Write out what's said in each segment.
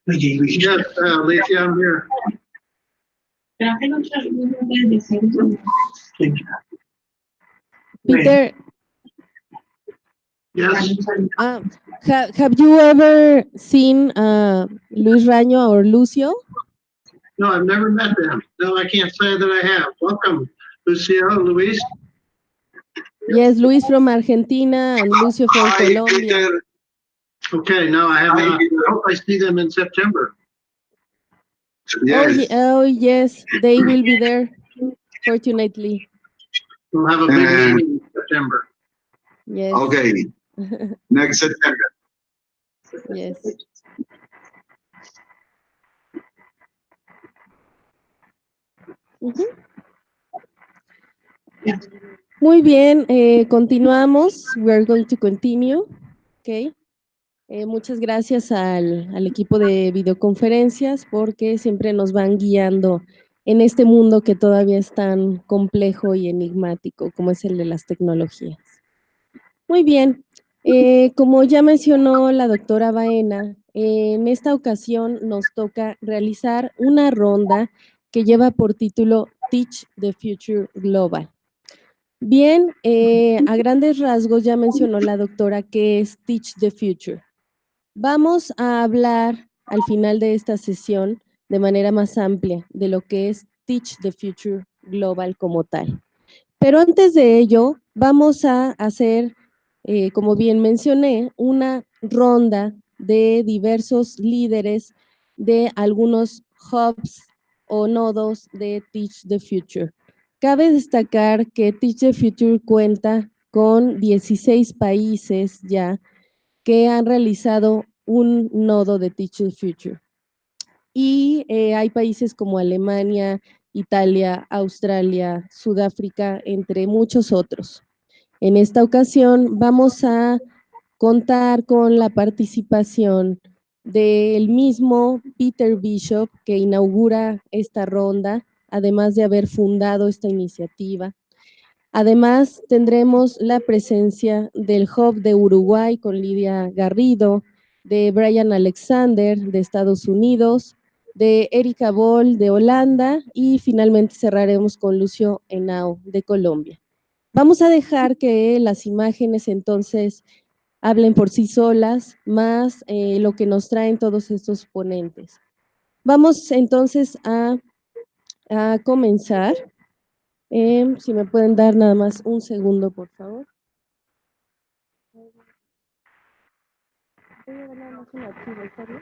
Yes, Lacey, I'm here. Peter, Yes, have you ever seen Luis Raño or Lucio? no, I've never met them. No, I can't say that I have. Welcome, Lucio, Luis. Yes, Luis from Argentina and Lucio from Hi, Colombia. Peter. Okay, no, I have not. I hope I see them in September. Yes. Oh, yes, they will be there, fortunately. We'll have a big meeting in September. Yes. Okay, next September. Yes. Muy bien, continuamos. We are going to continue. Okay. Muchas gracias al equipo de videoconferencias porque siempre nos van guiando en este mundo que todavía es tan complejo y enigmático como es el de las tecnologías. Muy bien, como ya mencionó la doctora Baena, en esta ocasión nos toca realizar una ronda que lleva por título Teach the Future Global. Bien, a grandes rasgos ya mencionó la doctora qué es Teach the Future. Vamos a hablar al final de esta sesión de manera más amplia de lo que es Teach the Future Global como tal. Pero antes de ello, vamos a hacer, como bien mencioné, una ronda de diversos líderes de algunos hubs o nodos de Teach the Future. Cabe destacar que Teach the Future cuenta con 16 países ya que han realizado un nodo de Teach the Future. Y hay países como Alemania, Italia, Australia, Sudáfrica, entre muchos otros. En esta ocasión vamos a contar con la participación del mismo Peter Bishop, que inaugura esta ronda, además de haber fundado esta iniciativa. Además, tendremos la presencia del Hub de Uruguay con Lidia Garrido, de Brian Alexander de Estados Unidos, de Erika Boll de Holanda y finalmente cerraremos con Lucio Henao de Colombia. Vamos a dejar que las imágenes entonces hablen por sí solas, más lo que nos traen todos estos ponentes. Vamos entonces a comenzar. Si me pueden dar nada más un segundo, por favor. Voy a dar nada más un archivo, ¿está bien?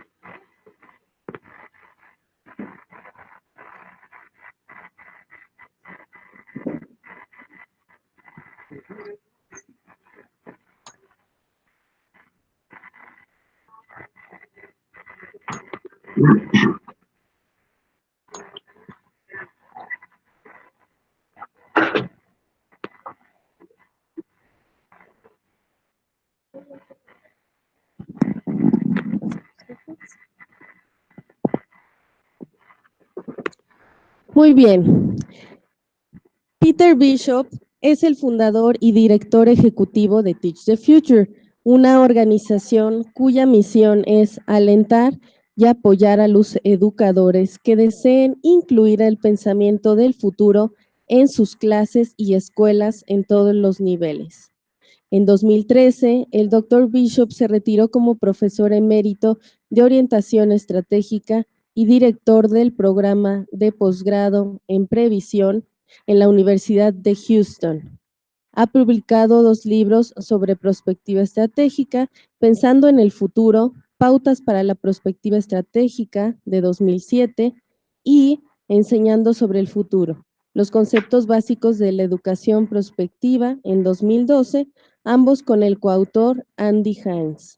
Muy bien. Peter Bishop es el fundador y director ejecutivo de Teach the Future, una organización cuya misión es alentar y apoyar a los educadores que deseen incluir el pensamiento del futuro en sus clases y escuelas en todos los niveles. En 2013, el Dr. Bishop se retiró como profesor emérito de orientación estratégica y director del programa de posgrado en previsión en la Universidad de Houston. Ha publicado 2 libros sobre prospectiva estratégica, Pensando en el futuro, Pautas para la prospectiva estratégica de 2007 y Enseñando sobre el futuro, los conceptos básicos de la educación prospectiva en 2012, ambos con el coautor Andy Hines.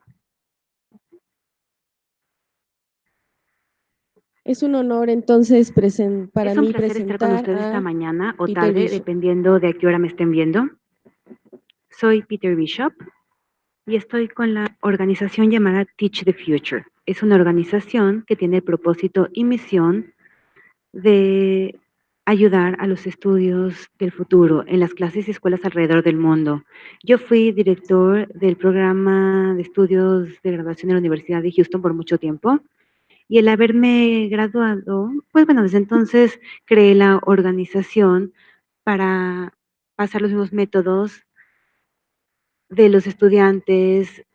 Es un honor entonces para mí presentar estar con ustedes esta mañana o Peter tarde, Bishop. dependiendo de a qué hora me estén viendo. Soy Peter Bishop y estoy con la organización llamada Teach the Future. Es una organización que tiene el propósito y misión de ayudar a los estudios del futuro en las clases y escuelas alrededor del mundo. Yo fui director del programa de estudios de graduación de la Universidad de Houston por mucho tiempo Y el haberme graduado, pues bueno, desde entonces creé la organización para pasar los mismos métodos de los estudiantes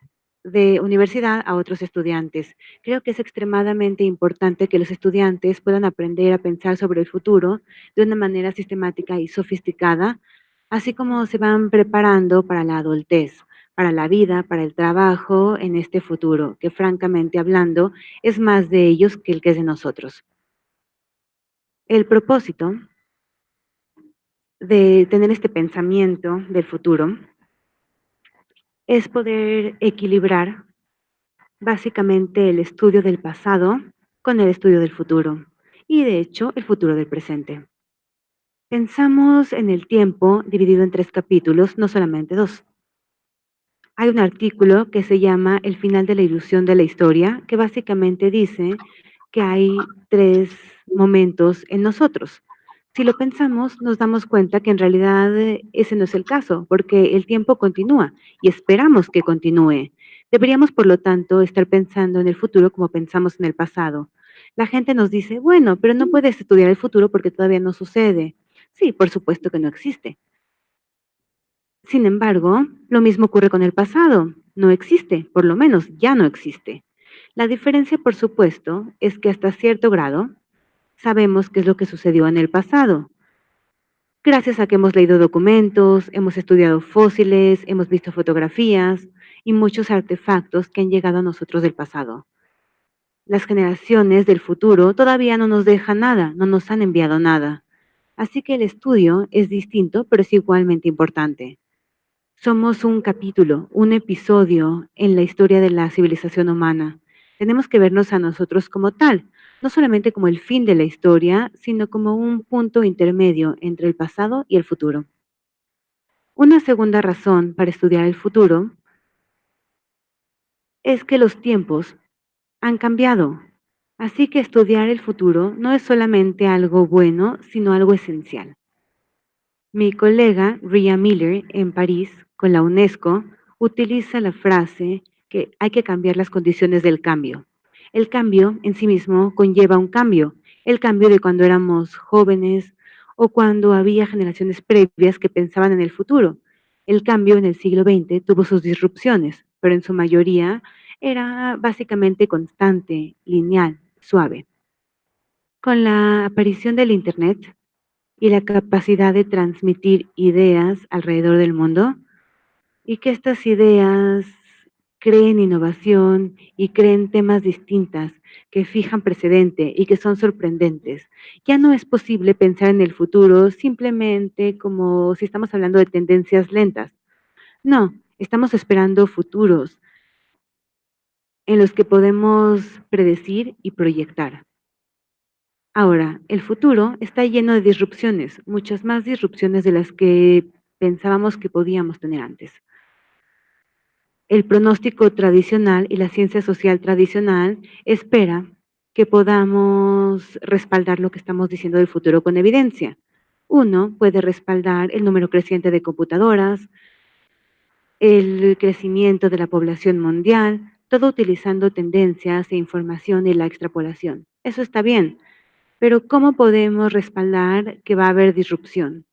de universidad a otros estudiantes. Creo que es extremadamente importante que los estudiantes puedan aprender a pensar sobre el futuro de una manera sistemática y sofisticada, así como se van preparando para la adultez, para la vida, para el trabajo en este futuro, que francamente hablando es más de ellos que el que es de nosotros. El propósito de tener este pensamiento del futuro es poder equilibrar básicamente el estudio del pasado con el estudio del futuro y de hecho el futuro del presente. Pensamos en el tiempo dividido en 3 capítulos, no solamente 2. Hay un artículo que se llama El final de la ilusión de la historia, que básicamente dice que hay 3 momentos en nosotros. Si lo pensamos, nos damos cuenta que en realidad ese no es el caso, porque el tiempo continúa y esperamos que continúe. Deberíamos, por lo tanto, estar pensando en el futuro como pensamos en el pasado. La gente nos dice, bueno, pero no puedes estudiar el futuro porque todavía no sucede. Sí, por supuesto que no existe. Sin embargo, lo mismo ocurre con el pasado. No existe, por lo menos ya no existe. La diferencia, por supuesto, es que hasta cierto grado sabemos qué es lo que sucedió en el pasado. Gracias a que hemos leído documentos, hemos estudiado fósiles, hemos visto fotografías y muchos artefactos que han llegado a nosotros del pasado. Las generaciones del futuro todavía no nos dejan nada, no nos han enviado nada. Así que el estudio es distinto, pero es igualmente importante. Somos un capítulo, un episodio en la historia de la civilización humana. Tenemos que vernos a nosotros como tal, no solamente como el fin de la historia, sino como un punto intermedio entre el pasado y el futuro. Una segunda razón para estudiar el futuro es que los tiempos han cambiado. Así que estudiar el futuro no es solamente algo bueno, sino algo esencial. Mi colega Ria Miller en París, con la UNESCO, utiliza la frase que hay que cambiar las condiciones del cambio. El cambio en sí mismo conlleva un cambio, el cambio de cuando éramos jóvenes o cuando había generaciones previas que pensaban en el futuro. El cambio en el siglo XX tuvo sus disrupciones, pero en su mayoría era básicamente constante, lineal, suave. Con la aparición del Internet, y la capacidad de transmitir ideas alrededor del mundo y que estas ideas creen innovación y creen temas distintas que fijan precedente y que son sorprendentes. Ya no es posible pensar en el futuro simplemente como si estamos hablando de tendencias lentas. No, estamos esperando futuros en los que podemos predecir y proyectar. Ahora, el futuro está lleno de disrupciones, muchas más disrupciones de las que pensábamos que podíamos tener antes. El pronóstico tradicional y la ciencia social tradicional espera que podamos respaldar lo que estamos diciendo del futuro con evidencia. Uno puede respaldar el número creciente de computadoras, el crecimiento de la población mundial, todo utilizando tendencias e información y la extrapolación. Eso está bien, pero ¿cómo podemos respaldar que va a haber disrupción?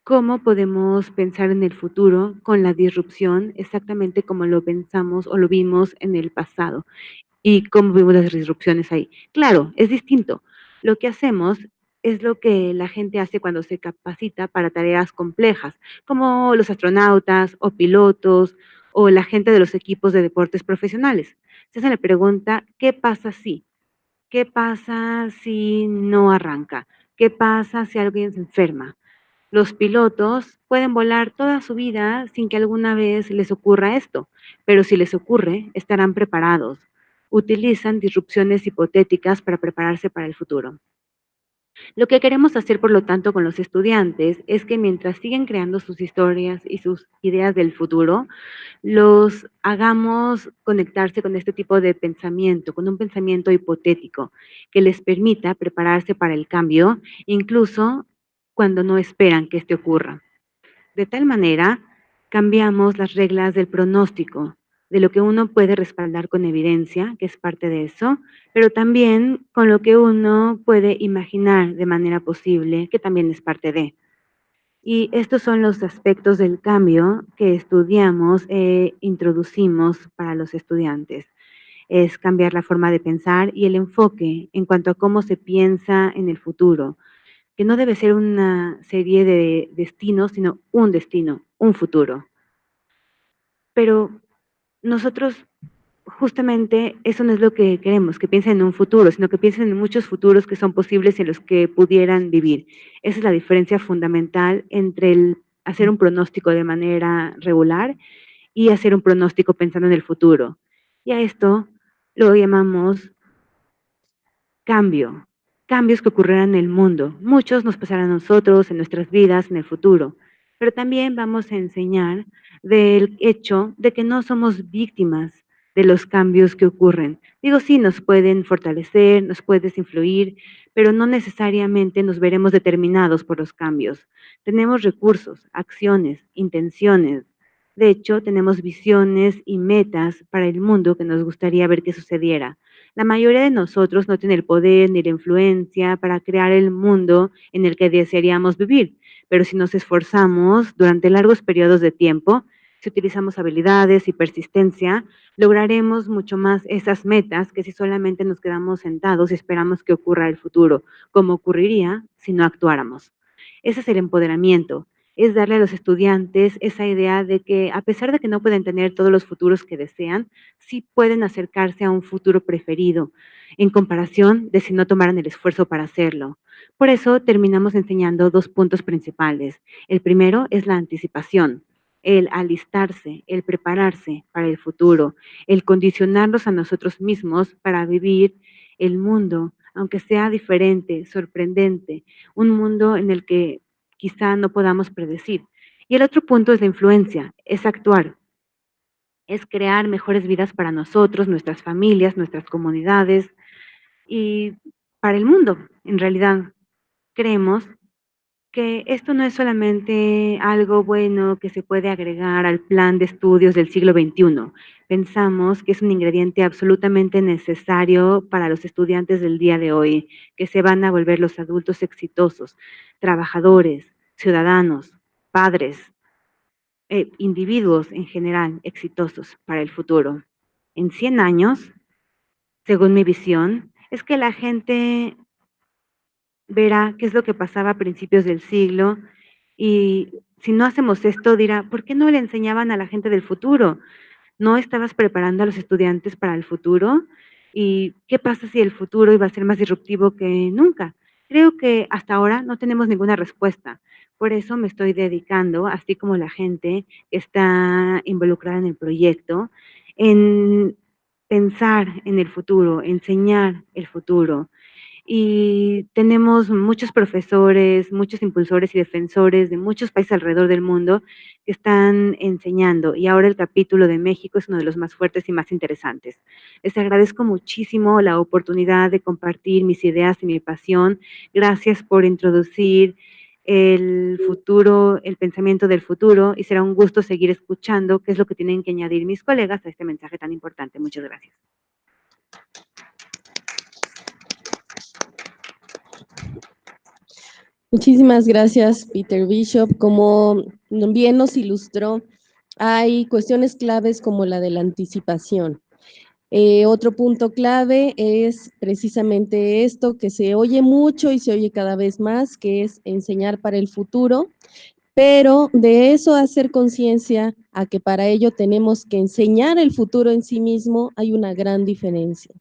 ¿Cómo podemos pensar en el futuro con la disrupción exactamente como lo pensamos o lo vimos en el pasado? ¿Y cómo vimos las disrupciones ahí? Claro, es distinto. Lo que hacemos es lo que la gente hace cuando se capacita para tareas complejas, como los astronautas o pilotos o la gente de los equipos de deportes profesionales. Se hace la pregunta, ¿qué pasa si? ¿Qué pasa si no arranca? ¿Qué pasa si alguien se enferma? Los pilotos pueden volar toda su vida sin que alguna vez les ocurra esto, pero si les ocurre, estarán preparados. Utilizan disrupciones hipotéticas para prepararse para el futuro. Lo que queremos hacer, por lo tanto, con los estudiantes es que mientras siguen creando sus historias y sus ideas del futuro, los hagamos conectarse con este tipo de pensamiento, con un pensamiento hipotético que les permita prepararse para el cambio, incluso cuando no esperan que este ocurra. De tal manera, cambiamos las reglas del pronóstico, de lo que uno puede respaldar con evidencia, que es parte de eso, pero también con lo que uno puede imaginar de manera posible, que también es parte de. Y estos son los aspectos del cambio que estudiamos e introducimos para los estudiantes. Es cambiar la forma de pensar y el enfoque en cuanto a cómo se piensa en el futuro, que no debe ser una serie de destinos, sino un destino, un futuro. Pero nosotros justamente eso no es lo que queremos, que piensen en un futuro, sino que piensen en muchos futuros que son posibles en los que pudieran vivir. Esa es la diferencia fundamental entre el hacer un pronóstico de manera regular y hacer un pronóstico pensando en el futuro. Y a esto lo llamamos cambio, cambios que ocurrirán en el mundo. Muchos nos pasarán a nosotros, en nuestras vidas, en el futuro. Pero también vamos a enseñar del hecho de que no somos víctimas de los cambios que ocurren. Digo, sí, nos pueden fortalecer, nos puedes influir, pero no necesariamente nos veremos determinados por los cambios. Tenemos recursos, acciones, intenciones. De hecho, tenemos visiones y metas para el mundo que nos gustaría ver que sucediera. La mayoría de nosotros no tiene el poder ni la influencia para crear el mundo en el que desearíamos vivir, pero si nos esforzamos durante largos periodos de tiempo, si utilizamos habilidades y persistencia, lograremos mucho más esas metas que si solamente nos quedamos sentados y esperamos que ocurra el futuro, como ocurriría si no actuáramos. Ese es el empoderamiento, es darle a los estudiantes esa idea de que a pesar de que no pueden tener todos los futuros que desean, sí pueden acercarse a un futuro preferido, en comparación de si no tomaran el esfuerzo para hacerlo. Por eso terminamos enseñando 2 puntos principales. El primero es la anticipación, el alistarse, el prepararse para el futuro, el condicionarnos a nosotros mismos para vivir el mundo, aunque sea diferente, sorprendente, un mundo en el que quizá no podamos predecir. Y el otro punto es la influencia, es actuar, es crear mejores vidas para nosotros, nuestras familias, nuestras comunidades y para el mundo. En realidad, creemos que esto no es solamente algo bueno que se puede agregar al plan de estudios del siglo XXI. Pensamos que es un ingrediente absolutamente necesario para los estudiantes del día de hoy, que se van a volver los adultos exitosos, trabajadores, ciudadanos, padres, individuos en general exitosos para el futuro. En 100 años, según mi visión, es que la gente verá qué es lo que pasaba a principios del siglo y si no hacemos esto dirá, ¿por qué no le enseñaban a la gente del futuro? ¿No estabas preparando a los estudiantes para el futuro? ¿Y qué pasa si el futuro iba a ser más disruptivo que nunca? Creo que hasta ahora no tenemos ninguna respuesta. Por eso me estoy dedicando, así como la gente que está involucrada en el proyecto, en pensar en el futuro, enseñar el futuro. Y tenemos muchos profesores, muchos impulsores y defensores de muchos países alrededor del mundo que están enseñando, y ahora el capítulo de México es uno de los más fuertes y más interesantes. Les agradezco muchísimo la oportunidad de compartir mis ideas y mi pasión. Gracias por introducir el futuro, el pensamiento del futuro, y será un gusto seguir escuchando qué es lo que tienen que añadir mis colegas a este mensaje tan importante. Muchas gracias. Muchísimas gracias, Peter Bishop. Como bien nos ilustró, hay cuestiones claves como la de la anticipación. Otro punto clave es precisamente esto, que se oye mucho y se oye cada vez más, que es enseñar para el futuro, pero de eso hacer conciencia a que para ello tenemos que enseñar el futuro en sí mismo, hay una gran diferencia.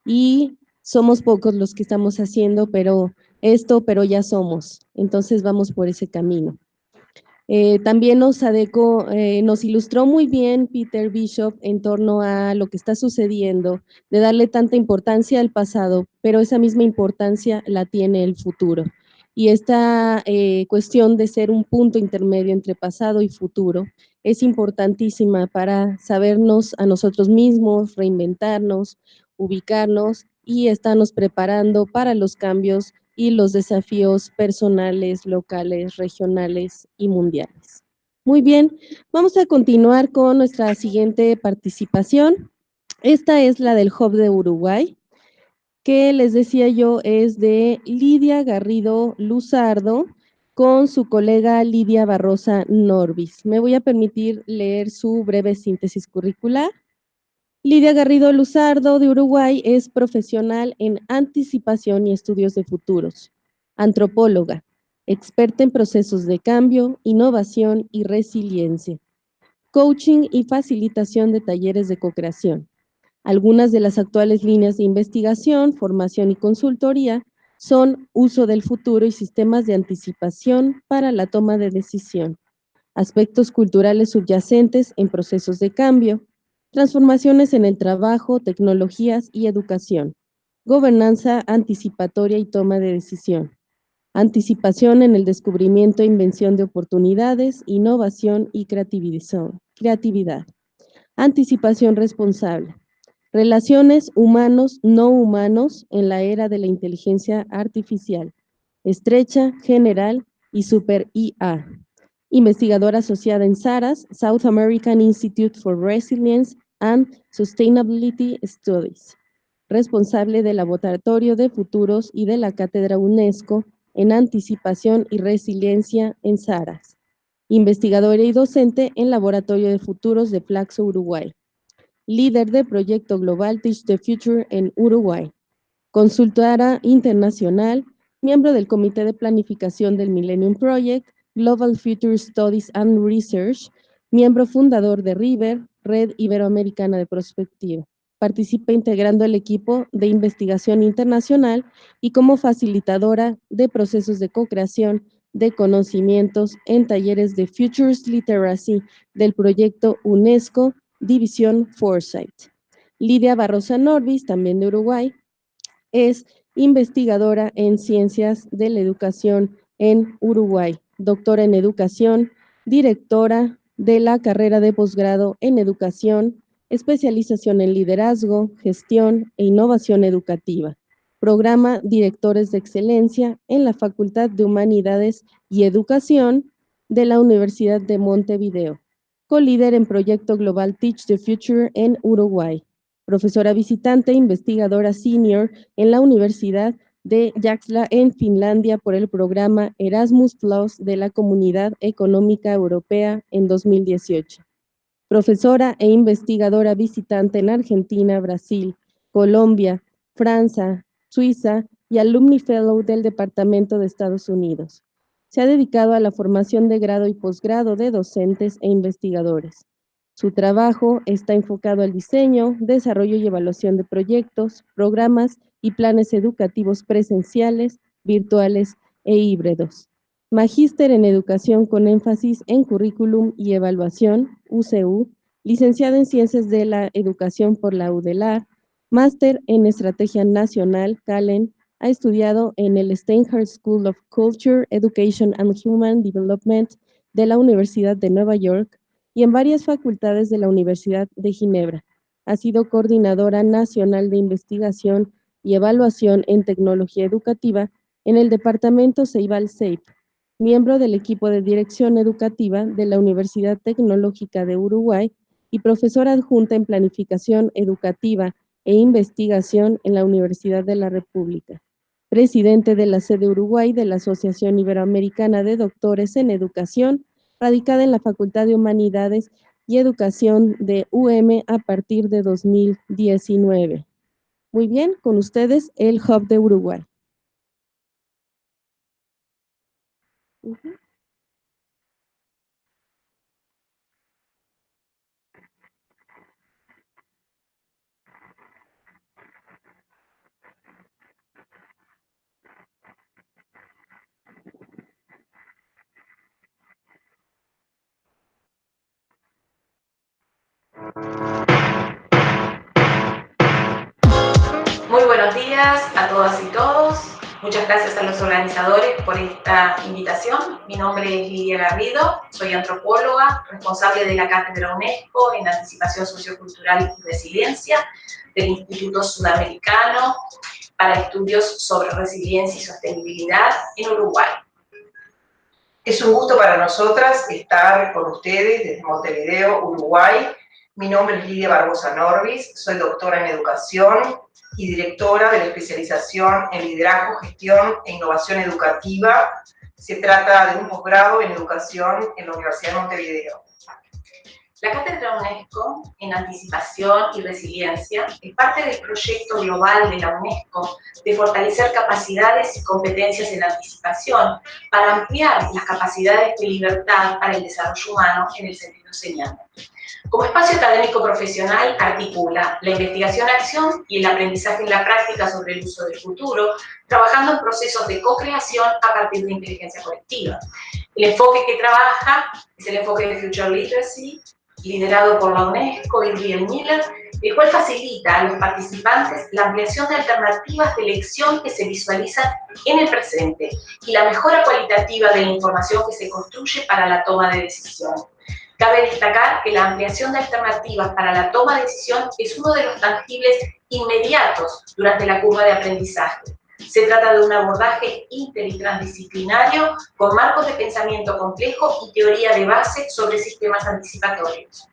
Y somos pocos los que estamos haciendo, pero ya somos. Entonces vamos por ese camino. También nos ilustró muy bien Peter Bishop en torno a lo que está sucediendo, de darle tanta importancia al pasado, pero esa misma importancia la tiene el futuro. Y esta cuestión de ser un punto intermedio entre pasado y futuro es importantísima para sabernos a nosotros mismos, reinventarnos, ubicarnos y estarnos preparando para los cambios y los desafíos personales, locales, regionales y mundiales. Muy bien, vamos a continuar con nuestra siguiente participación. Esta es la del Hub de Uruguay, que les decía yo es de Lidia Garrido Luzardo con su colega Lidia Barrosa Norbis. Me voy a permitir leer su breve síntesis curricular. Lidia Garrido Luzardo de Uruguay es profesional en anticipación y estudios de futuros, antropóloga, experta en procesos de cambio, innovación y resiliencia, coaching y facilitación de talleres de co-creación. Algunas de las actuales líneas de investigación, formación y consultoría son uso del futuro y sistemas de anticipación para la toma de decisión, aspectos culturales subyacentes en procesos de cambio, transformaciones en el trabajo, tecnologías y educación, gobernanza anticipatoria y toma de decisión, anticipación en el descubrimiento e invención de oportunidades, innovación y creatividad, anticipación responsable, relaciones humanos-no humanos en la era de la inteligencia artificial, estrecha, general y super IA. Investigadora asociada en SARAS, South American Institute for Resilience and Sustainability Studies. Responsable del Laboratorio de Futuros y de la Cátedra UNESCO en Anticipación y Resiliencia en SARAS. Investigadora y docente en Laboratorio de Futuros de Flaxo, Uruguay. Líder de Proyecto Global Teach the Future en Uruguay. Consultora internacional, miembro del Comité de Planificación del Millennium Project, Global Future Studies and Research, miembro fundador de RIVER, Red Iberoamericana de Prospectiva. Participa integrando el equipo de investigación internacional y como facilitadora de procesos de co-creación de conocimientos en talleres de Futures Literacy del proyecto UNESCO División Foresight. Lidia Barrosa Norbis, también de Uruguay, es investigadora en Ciencias de la Educación en Uruguay, doctora en Educación, directora de la carrera de posgrado en Educación, especialización en Liderazgo, Gestión e Innovación Educativa. Programa Directores de Excelencia en la Facultad de Humanidades y Educación de la Universidad de Montevideo. Co-líder en Proyecto Global Teach the Future en Uruguay. Profesora visitante, investigadora senior en la Universidad de Jyväskylä en Finlandia por el programa Erasmus Plus de la Comunidad Económica Europea en 2018. Profesora e investigadora visitante en Argentina, Brasil, Colombia, Francia, Suiza y Alumni Fellow del Departamento de Estados Unidos. Se ha dedicado a la formación de grado y posgrado de docentes e investigadores. Su trabajo está enfocado al diseño, desarrollo y evaluación de proyectos, programas y planes educativos presenciales, virtuales e híbridos. Magíster en Educación con énfasis en Currículum y Evaluación, UCU, licenciada en Ciencias de la Educación por la UDELAR, máster en Estrategia Nacional, CALEN, ha estudiado en el Steinhardt School of Culture, Education and Human Development de la Universidad de Nueva York y en varias facultades de la Universidad de Ginebra. Ha sido coordinadora nacional de investigación y evaluación en tecnología educativa en el departamento Ceibal-CEIP, miembro del equipo de dirección educativa de la Universidad Tecnológica de Uruguay y profesora adjunta en planificación educativa e investigación en la Universidad de la República. Presidente de la sede Uruguay de la Asociación Iberoamericana de Doctores en Educación, radicada en la Facultad de Humanidades y Educación de UM a partir de 2019. Muy bien, con ustedes el Hub de Uruguay. Muy buenos días a todas y todos. Muchas gracias a los organizadores por esta invitación. Mi nombre es Lidia Garrido, soy antropóloga, responsable de la Cátedra UNESCO en Anticipación Sociocultural y Resiliencia del Instituto Sudamericano para Estudios sobre Resiliencia y Sostenibilidad en Uruguay. Es un gusto para nosotras estar con ustedes desde Montevideo, Uruguay. Mi nombre es Lidia Barbosa Norbis, soy doctora en educación y directora de la especialización en liderazgo, gestión e innovación educativa. Se trata de un posgrado en educación en la Universidad de Montevideo. La Cátedra UNESCO en Anticipación y Resiliencia es parte del proyecto global de la UNESCO de fortalecer capacidades y competencias en anticipación para ampliar las capacidades de libertad para el desarrollo humano en el sentido señalado. Como espacio académico profesional articula la investigación-acción y el aprendizaje en la práctica sobre el uso del futuro, trabajando en procesos de co-creación a partir de inteligencia colectiva. El enfoque que trabaja es el enfoque de Future Literacy, liderado por la UNESCO y Riel Miller, el cual facilita a los participantes la ampliación de alternativas de elección que se visualizan en el presente y la mejora cualitativa de la información que se construye para la toma de decisión. Cabe destacar que la ampliación de alternativas para la toma de decisión es uno de los tangibles inmediatos durante la curva de aprendizaje. Se trata de un abordaje inter y transdisciplinario con marcos de pensamiento complejo y teoría de base sobre sistemas anticipatorios.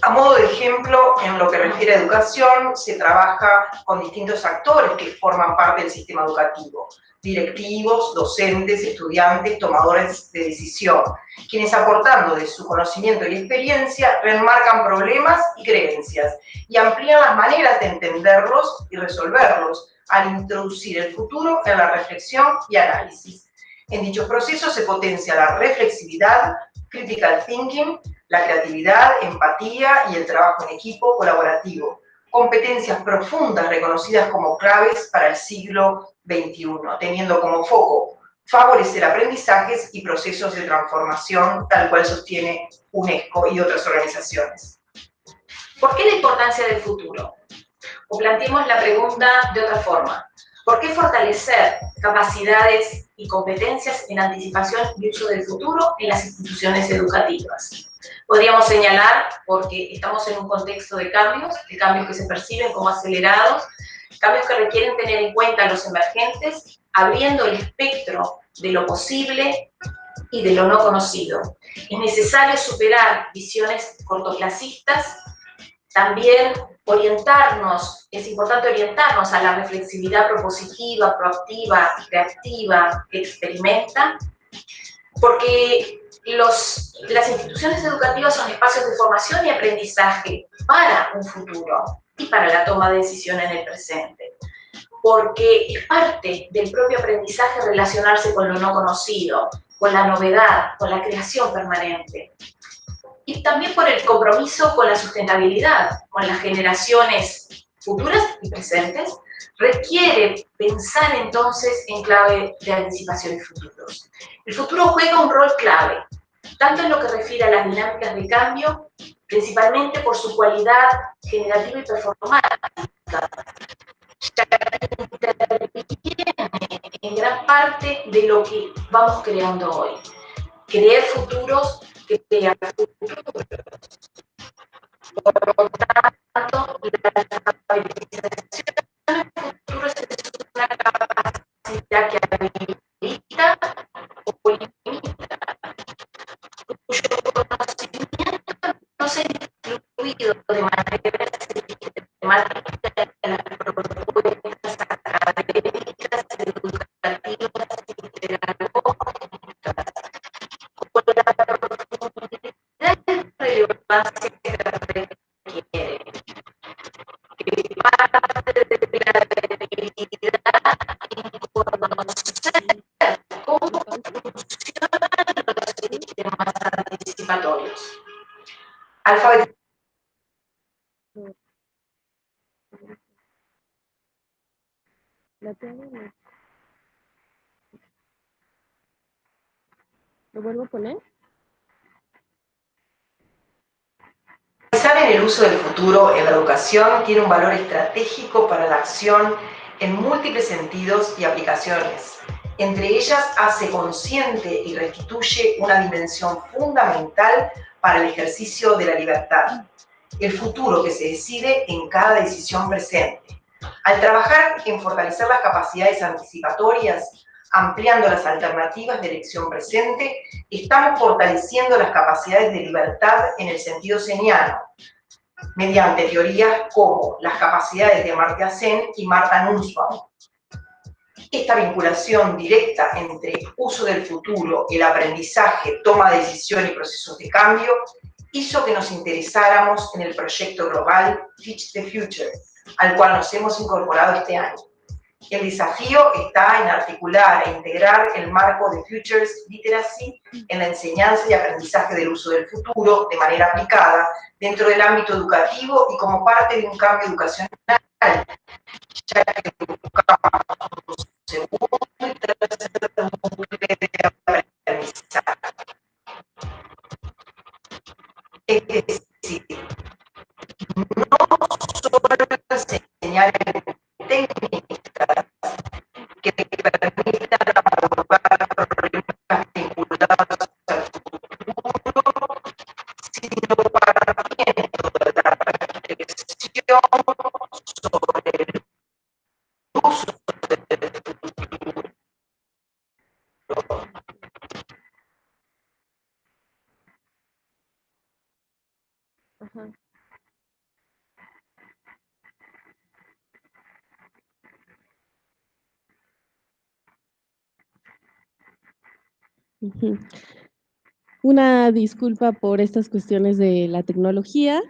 A modo de ejemplo, en lo que refiere a educación, se trabaja con distintos actores que forman parte del sistema educativo: directivos, docentes, estudiantes, tomadores de decisión, quienes aportando de su conocimiento y experiencia remarcan problemas y creencias y amplían las maneras de entenderlos y resolverlos al introducir el futuro en la reflexión y análisis. En dichos procesos se potencia la reflexividad, critical thinking, la creatividad, empatía y el trabajo en equipo colaborativo, competencias profundas reconocidas como claves para el siglo XXI, teniendo como foco favorecer aprendizajes y procesos de transformación, tal cual sostiene UNESCO y otras organizaciones. ¿Por qué la importancia del futuro? O planteemos la pregunta de otra forma. ¿Por qué fortalecer capacidades y competencias en anticipación y uso del futuro en las instituciones educativas? Podríamos señalar porque estamos en un contexto de cambios que se perciben como acelerados, cambios que requieren tener en cuenta a los emergentes, abriendo el espectro de lo posible y de lo no conocido. Es necesario superar visiones cortoplacistas, también es importante orientarnos a la reflexividad propositiva, proactiva, creativa, que experimenta, porque las instituciones educativas son espacios de formación y aprendizaje para un futuro y para la toma de decisión en el presente. Porque es parte del propio aprendizaje relacionarse con lo no conocido, con la novedad, con la creación permanente. Y también por el compromiso con la sustentabilidad, con las generaciones futuras y presentes, requiere pensar entonces en clave de anticipación y futuros. El futuro juega un rol clave, tanto en lo que refiere a las dinámicas de cambio, principalmente por su cualidad generativa y performática, en gran parte de lo que vamos creando hoy. Crear futuros que crean futuros. Por lo tanto, la estabilización de futuros es una capacidad que habilita o limita, cuyo conocimiento no se ha incluido de manera sistemática en las propuestas académicas, educativas y pedagógicas, con la profundidad y relevancia que requiere. Que parte de la habilidad en conocer cómo funcionan los sistemas anticipatorios. ¿Lo vuelvo a poner? Pensar en el uso del futuro en la educación tiene un valor estratégico para la acción en múltiples sentidos y aplicaciones. Entre ellas, hace consciente y restituye una dimensión fundamental para el ejercicio de la libertad, el futuro que se decide en cada decisión presente. Al trabajar en fortalecer las capacidades anticipatorias, ampliando las alternativas de elección presente, estamos fortaleciendo las capacidades de libertad en el sentido seniano, mediante teorías como las capacidades de Amartya Sen y Martha Nussbaum. Esta vinculación directa entre uso del futuro, el aprendizaje, toma de decisión y procesos de cambio hizo que nos interesáramos en el proyecto global Teach the Future, al cual nos hemos incorporado este año. El desafío está en articular e integrar el marco de Futures Literacy en la enseñanza y aprendizaje del uso del futuro de manera aplicada dentro del ámbito educativo y como parte de un cambio educacional, ya que buscamos un segundo y tercer núcleo de aprendizaje. Es decir, no solo enseñar técnicas que permitan abordar problemas vinculados al futuro, sino partiendo de la reflexión sobre el uso del futuro. Ajá. Ujú. Una disculpa por estas cuestiones de la tecnología.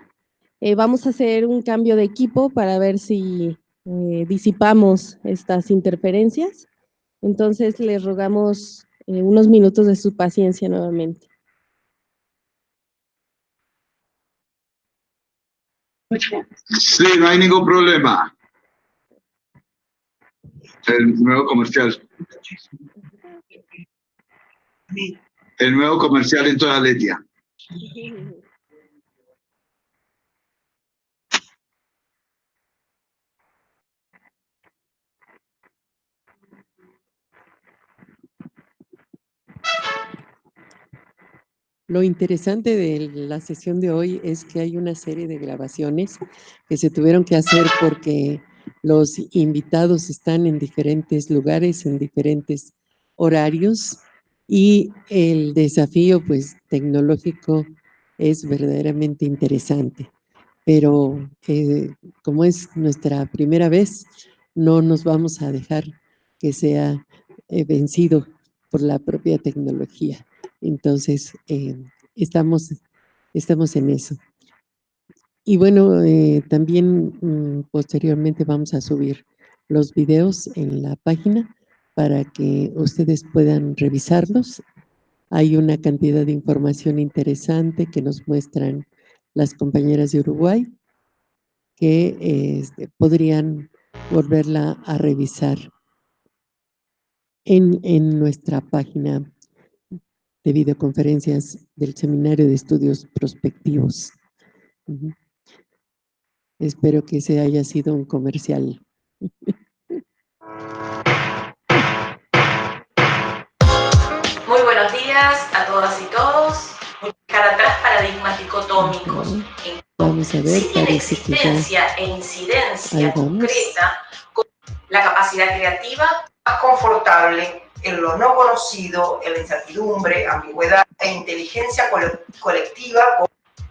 Vamos a hacer un cambio de equipo para ver si disipamos estas interferencias. Entonces, les rogamos unos minutos de su paciencia nuevamente. Sí, no hay ningún problema. El nuevo comercial. El nuevo comercial en toda Letia. Lo interesante de la sesión de hoy es que hay una serie de grabaciones que se tuvieron que hacer porque los invitados están en diferentes lugares, en diferentes horarios, y el desafío, pues, tecnológico es verdaderamente interesante. Pero como es nuestra primera vez, no nos vamos a dejar que sea vencido por la propia tecnología. Entonces, estamos en eso. Y bueno, también posteriormente vamos a subir los videos en la página para que ustedes puedan revisarlos. Hay una cantidad de información interesante que nos muestran las compañeras de Uruguay que podrían volverla a revisar en nuestra página de videoconferencias del Seminario de Estudios Prospectivos. Espero que ese haya sido un comercial. Muy buenos días a todas y todos. Dejar atrás paradigmas dicotómicos. Vamos a ver, Sí tiene parece que ya... existencia e incidencia Ahí vamos. concreta con la capacidad creativa Más confortable en lo no conocido, en la incertidumbre, ambigüedad e inteligencia colectiva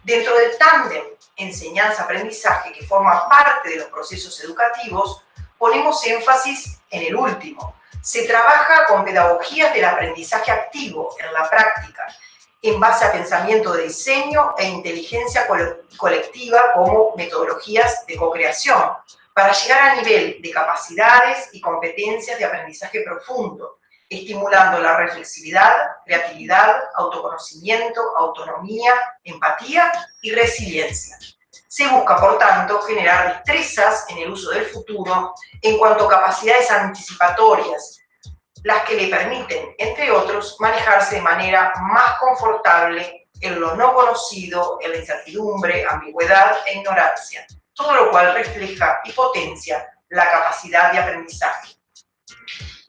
dentro del tándem enseñanza-aprendizaje que forma parte de los procesos educativos, ponemos énfasis en el último. Se trabaja con pedagogías del aprendizaje activo en la práctica, en base a pensamiento de diseño e inteligencia colectiva como metodologías de co-creación, para llegar al nivel de capacidades y competencias de aprendizaje profundo, estimulando la reflexividad, creatividad, autoconocimiento, autonomía, empatía y resiliencia. Se busca, por tanto, generar destrezas en el uso del futuro en cuanto a capacidades anticipatorias, las que le permiten, entre otros, manejarse de manera más confortable en lo no conocido, en la incertidumbre, ambigüedad e ignorancia, todo lo cual refleja y potencia la capacidad de aprendizaje.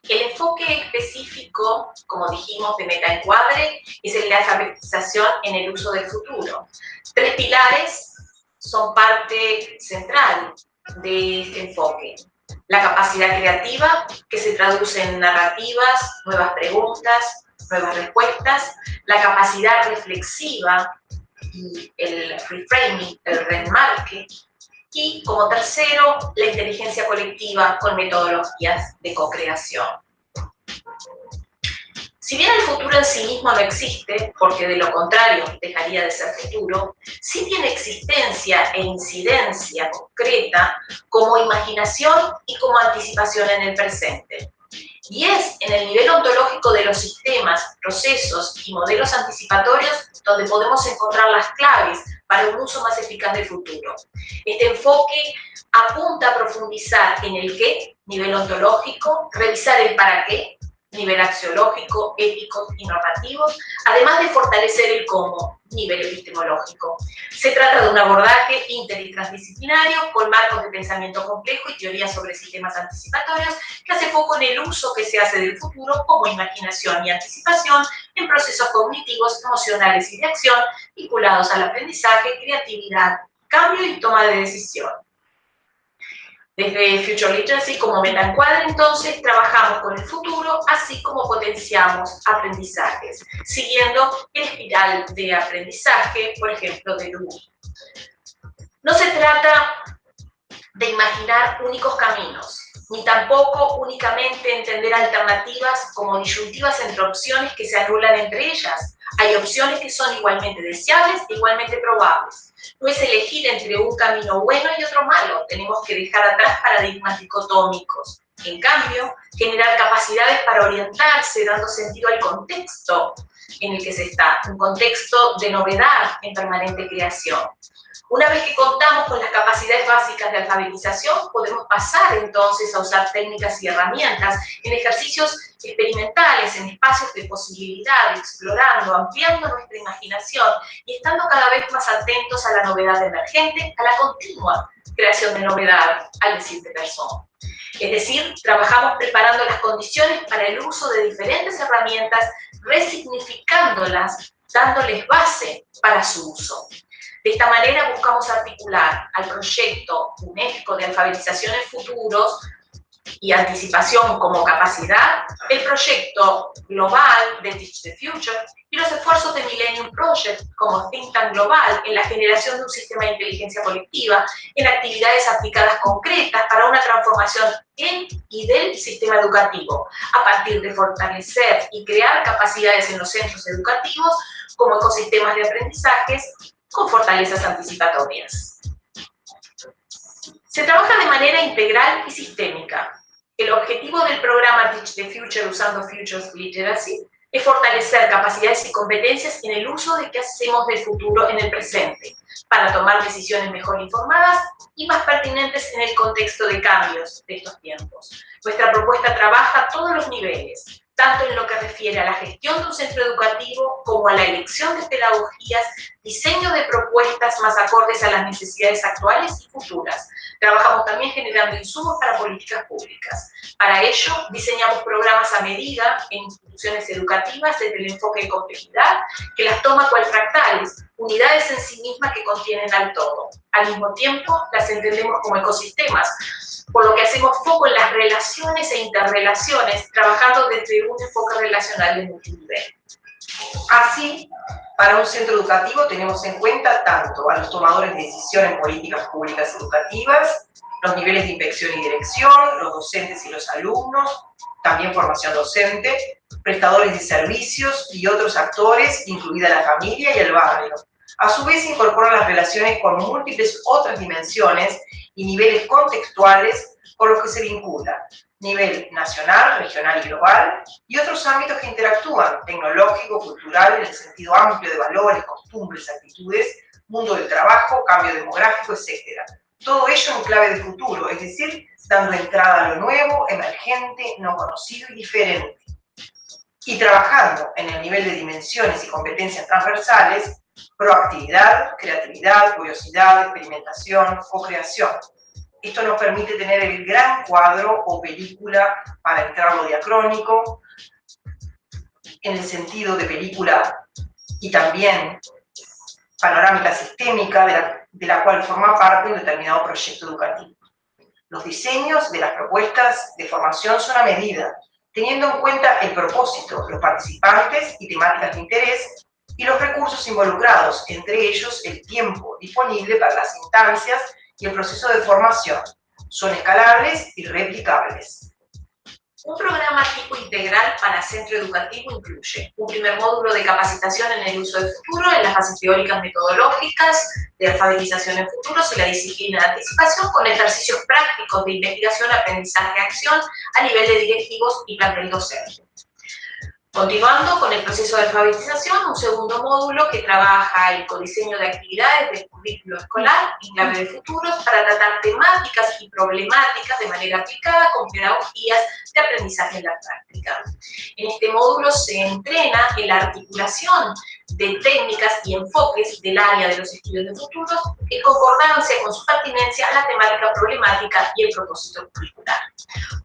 El enfoque específico, como dijimos, de metaencuadre es el de la alfabetización en el uso del futuro. 3 pilares son parte central de este enfoque. La capacidad creativa, que se traduce en narrativas, nuevas preguntas, nuevas respuestas. La capacidad reflexiva y el reframing, el reenmarque. Y como tercero, la inteligencia colectiva con metodologías de co-creación. Si bien el futuro en sí mismo no existe, porque de lo contrario dejaría de ser futuro, sí tiene existencia e incidencia concreta como imaginación y como anticipación en el presente. Y es en el nivel ontológico de los sistemas, procesos y modelos anticipatorios donde podemos encontrar las claves para un uso más eficaz del futuro. Este enfoque apunta a profundizar en el qué, nivel ontológico, revisar el para qué, nivel axiológico, ético y normativo, además de fortalecer el cómo, nivel epistemológico. Se trata de un abordaje inter y transdisciplinario con marcos de pensamiento complejo y teorías sobre sistemas anticipatorios que hace foco en el uso que se hace del futuro como imaginación y anticipación en procesos cognitivos, emocionales y de acción vinculados al aprendizaje, creatividad, cambio y toma de decisión. Desde Future Literacy como metaencuadre, entonces, trabajamos con el futuro, así como potenciamos aprendizajes, siguiendo el espiral de aprendizaje, por ejemplo, de Dewey. No se trata de imaginar únicos caminos, ni tampoco únicamente entender alternativas como disyuntivas entre opciones que se anulan entre ellas. Hay opciones que son igualmente deseables e igualmente probables. No es elegir entre un camino bueno y otro malo, tenemos que dejar atrás paradigmas dicotómicos. En cambio, generar capacidades para orientarse, dando sentido al contexto en el que se está, un contexto de novedad en permanente creación. Una vez que contamos con las capacidades básicas de alfabetización, podemos pasar entonces a usar técnicas y herramientas en ejercicios experimentales, en espacios de posibilidad, explorando, ampliando nuestra imaginación y estando cada vez más atentos a la novedad emergente, a la continua creación de novedad, al decir de persona. Es decir, trabajamos preparando las condiciones para el uso de diferentes herramientas, resignificándolas, dándoles base para su uso. De esta manera buscamos articular al proyecto UNESCO de alfabetización en futuros y anticipación como capacidad, el proyecto global de Teach the Future y los esfuerzos de Millennium Project como think tank global en la generación de un sistema de inteligencia colectiva, en actividades aplicadas concretas para una transformación en y del sistema educativo, a partir de fortalecer y crear capacidades en los centros educativos como ecosistemas de aprendizajes con fortalezas anticipatorias. Se trabaja de manera integral y sistémica. El objetivo del programa Teach the Future usando Futures Literacy es fortalecer capacidades y competencias en el uso de qué hacemos del futuro en el presente, para tomar decisiones mejor informadas y más pertinentes en el contexto de cambios de estos tiempos. Nuestra propuesta trabaja a todos los niveles, tanto en lo que refiere a la gestión de un centro educativo como a la elección de pedagogías, diseño de propuestas más acordes a las necesidades actuales y futuras. Trabajamos también generando insumos para políticas públicas. Para ello, diseñamos programas a medida en instituciones educativas desde el enfoque de complejidad, que las toma cual fractales, unidades en sí mismas que contienen al todo. Al mismo tiempo, las entendemos como ecosistemas, por lo que hacemos foco en las relaciones e interrelaciones, trabajando desde un enfoque relacional de multinivel. Así, para un centro educativo tenemos en cuenta tanto a los tomadores de decisión en políticas públicas educativas, los niveles de inspección y dirección, los docentes y los alumnos, también formación docente, prestadores de servicios y otros actores, incluida la familia y el barrio. A su vez, incorporan las relaciones con múltiples otras dimensiones y niveles contextuales con los que se vincula, nivel nacional, regional y global, y otros ámbitos que interactúan, tecnológico, cultural, en el sentido amplio de valores, costumbres, actitudes, mundo del trabajo, cambio demográfico, etc. Todo ello en clave de futuro, es decir, dando entrada a lo nuevo, emergente, no conocido y diferente. Y trabajando en el nivel de dimensiones y competencias transversales, proactividad, creatividad, curiosidad, experimentación, co-creación. Esto nos permite tener el gran cuadro o película para entrar lo diacrónico, en el sentido de película y también panorámica sistémica de la cual forma parte un determinado proyecto educativo. Los diseños de las propuestas de formación son a medida, teniendo en cuenta el propósito, los participantes y temáticas de interés, y los recursos involucrados, entre ellos el tiempo disponible para las instancias y el proceso de formación. Son escalables y replicables. Un programa tipo integral para centro educativo incluye un primer módulo de capacitación en el uso del futuro, en las bases teóricas metodológicas, de alfabetización en futuros y la disciplina de anticipación, con ejercicios prácticos de investigación, aprendizaje, acción a nivel de directivos y plantel docente. Continuando con el proceso de alfabetización, un segundo módulo que trabaja el codiseño de actividades del currículo escolar en clave de futuros para tratar temáticas y problemáticas de manera aplicada con pedagogías de aprendizaje en la práctica. En este módulo se entrena en la articulación de técnicas y enfoques del área de los estudios de futuros en concordancia con su pertinencia a la temática problemática y el propósito curricular.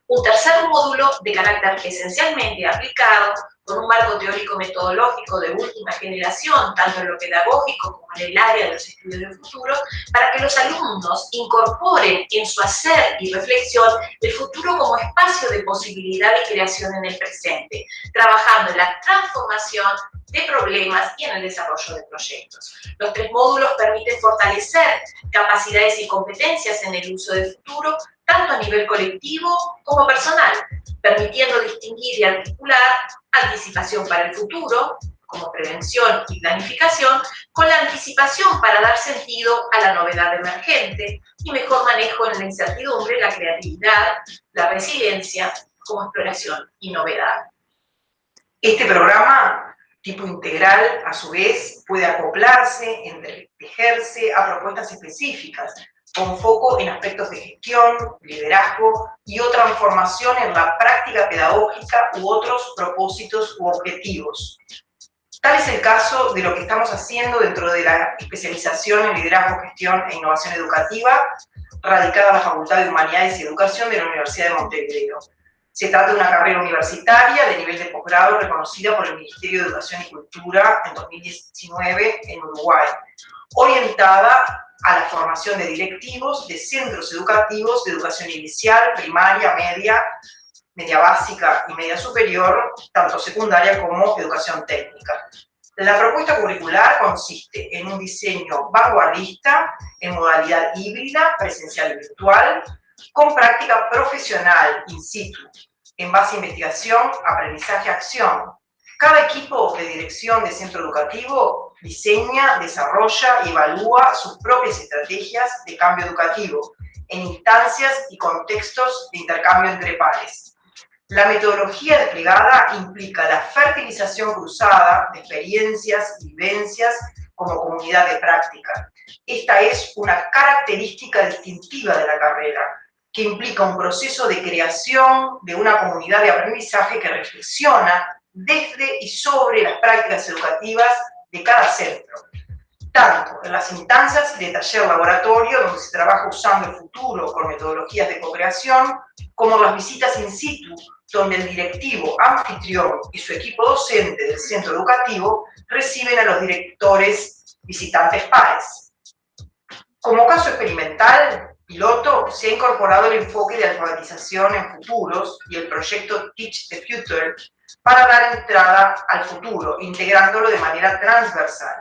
Un tercer módulo de carácter esencialmente aplicado, con un marco teórico-metodológico de última generación, tanto en lo pedagógico como en el área de los estudios del futuro, para que los alumnos incorporen en su hacer y reflexión el futuro como espacio de posibilidad y creación en el presente, trabajando en la transformación de problemas y en el desarrollo de proyectos. Los tres módulos permiten fortalecer capacidades y competencias en el uso del futuro, tanto a nivel colectivo como personal, permitiendo distinguir y articular anticipación para el futuro, como prevención y planificación, con la anticipación para dar sentido a la novedad emergente y mejor manejo en la incertidumbre, la creatividad, la resiliencia, como exploración y novedad. Este programa, tipo integral, a su vez, puede acoplarse, entretejerse a propuestas específicas, con foco en aspectos de gestión, liderazgo y o transformación en la práctica pedagógica u otros propósitos u objetivos. Tal es el caso de lo que estamos haciendo dentro de la especialización en liderazgo, gestión e innovación educativa, radicada en la Facultad de Humanidades y Educación de la Universidad de Montevideo. Se trata de una carrera universitaria de nivel de posgrado reconocida por el Ministerio de Educación y Cultura en 2019 en Uruguay, orientada a la formación de directivos de centros educativos de educación inicial, primaria, media básica y media superior, tanto secundaria como educación técnica. La propuesta curricular consiste en un diseño vanguardista en modalidad híbrida, presencial y virtual, con práctica profesional in situ, en base a investigación, aprendizaje, acción. Cada equipo de dirección de centro educativo diseña, desarrolla y evalúa sus propias estrategias de cambio educativo en instancias y contextos de intercambio entre pares. La metodología desplegada implica la fertilización cruzada de experiencias y vivencias como comunidad de práctica. Esta es una característica distintiva de la carrera, que implica un proceso de creación de una comunidad de aprendizaje que reflexiona desde y sobre las prácticas educativas de cada centro, tanto en las instancias de taller laboratorio, donde se trabaja usando el futuro con metodologías de co-creación, como en las visitas in situ, donde el directivo anfitrión y su equipo docente del centro educativo reciben a los directores visitantes pares. Como caso experimental, piloto, se ha incorporado el enfoque de alfabetización en futuros y el proyecto Teach the Future para dar entrada al futuro, integrándolo de manera transversal.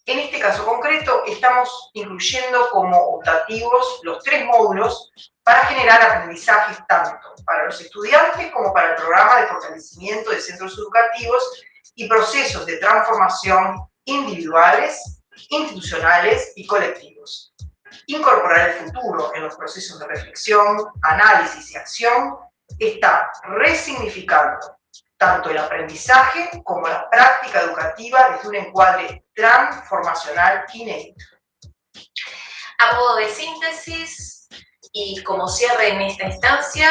En este caso concreto, estamos incluyendo como optativos los tres módulos para generar aprendizajes tanto para los estudiantes como para el programa de fortalecimiento de centros educativos y procesos de transformación individuales, institucionales y colectivos. Incorporar el futuro en los procesos de reflexión, análisis y acción está resignificando tanto el aprendizaje como la práctica educativa desde un encuadre transformacional inédito. A modo de síntesis y como cierre en esta instancia,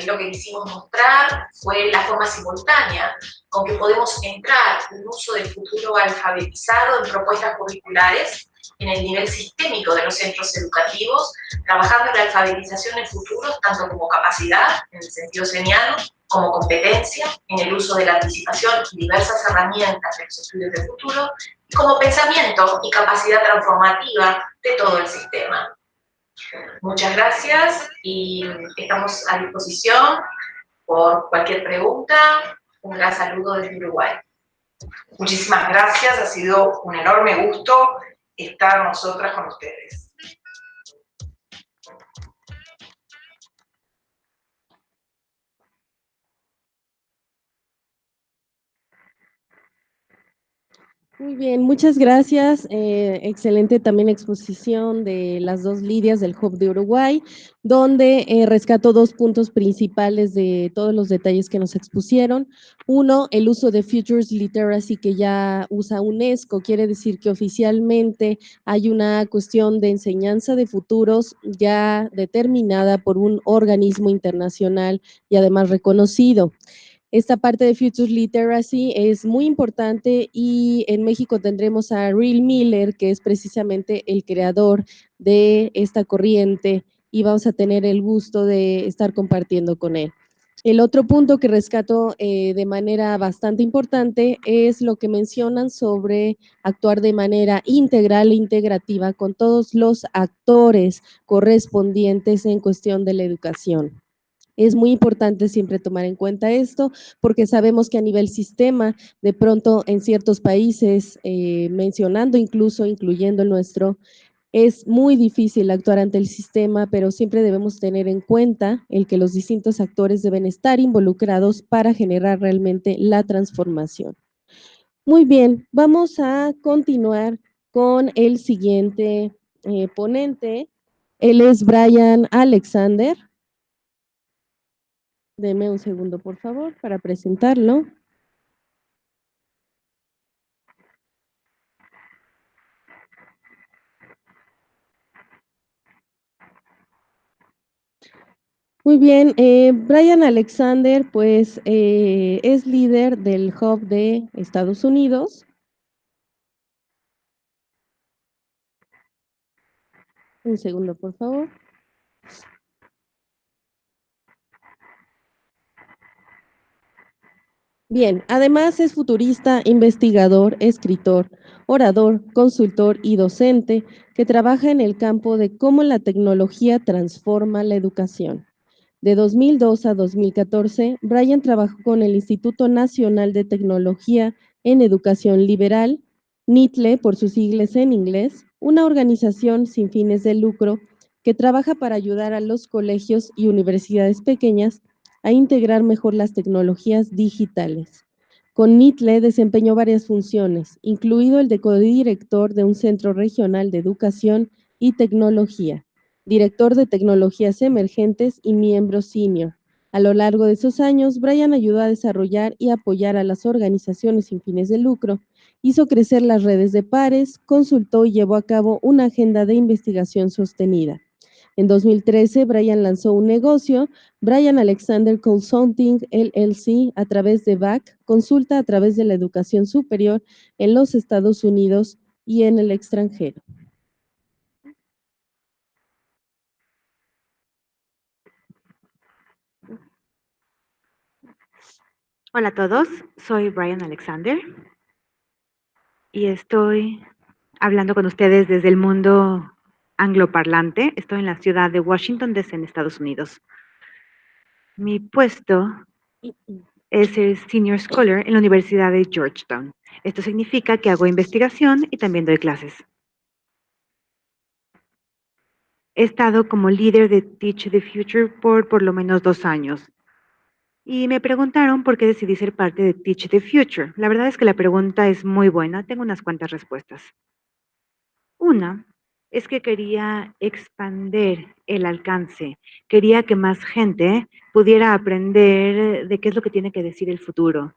lo que quisimos mostrar fue la forma simultánea con que podemos entrar un uso del futuro alfabetizado en propuestas curriculares en el nivel sistémico de los centros educativos, trabajando en la alfabetización en futuros tanto como capacidad, en el sentido seniano, como competencia, en el uso de la anticipación y diversas herramientas de los estudios de futuro, y como pensamiento y capacidad transformativa de todo el sistema. Muchas gracias y estamos a disposición por cualquier pregunta. Un gran saludo desde Uruguay. Muchísimas gracias, ha sido un enorme gusto estar nosotras con ustedes. Muy bien, muchas gracias. Excelente también exposición de las dos Lidias del Hub de Uruguay, donde rescato dos puntos principales de todos los detalles que nos expusieron. Uno, el uso de Futures Literacy que ya usa UNESCO, quiere decir que oficialmente hay una cuestión de enseñanza de futuros ya determinada por un organismo internacional y además reconocido. Esta parte de Futures Literacy es muy importante y en México tendremos a Real Miller, que es precisamente el creador de esta corriente y vamos a tener el gusto de estar compartiendo con él. El otro punto que rescato de manera bastante importante es lo que mencionan sobre actuar de manera integral e integrativa con todos los actores correspondientes en cuestión de la educación. Es muy importante siempre tomar en cuenta esto porque sabemos que a nivel sistema, de pronto en ciertos países, mencionando incluso, incluyendo el nuestro, es muy difícil actuar ante el sistema, pero siempre debemos tener en cuenta el que los distintos actores deben estar involucrados para generar realmente la transformación. Muy bien, vamos a continuar con el siguiente ponente. Él es Brian Alexander. Deme un segundo, por favor, para presentarlo. Muy bien, Brian Alexander, pues, es líder del Hub de Estados Unidos. Un segundo, por favor. Bien, además es futurista, investigador, escritor, orador, consultor y docente que trabaja en el campo de cómo la tecnología transforma la educación. De 2002 a 2014, Brian trabajó con el Instituto Nacional de Tecnología en Educación Liberal, NITLE por sus siglas en inglés, una organización sin fines de lucro que trabaja para ayudar a los colegios y universidades pequeñas a integrar mejor las tecnologías digitales. Con NITLE desempeñó varias funciones, incluido el de codirector de un centro regional de educación y tecnología, director de tecnologías emergentes y miembro senior. A lo largo de esos años, Brian ayudó a desarrollar y apoyar a las organizaciones sin fines de lucro, hizo crecer las redes de pares, consultó y llevó a cabo una agenda de investigación sostenida. En 2013, Brian lanzó un negocio, Brian Alexander Consulting LLC, a través de BAC, consulta a través de la educación superior en los Estados Unidos y en el extranjero. Hola a todos, soy Brian Alexander y estoy hablando con ustedes desde el mundo angloparlante. Estoy en la ciudad de Washington, D.C., en Estados Unidos. Mi puesto es el Senior Scholar en la Universidad de Georgetown. Esto significa que hago investigación y también doy clases. He estado como líder de Teach the Future por lo menos 2 años. Y me preguntaron por qué decidí ser parte de Teach the Future. La verdad es que la pregunta es muy buena. Tengo unas cuantas respuestas. Una es que quería expandir el alcance. Quería que más gente pudiera aprender de qué es lo que tiene que decir el futuro.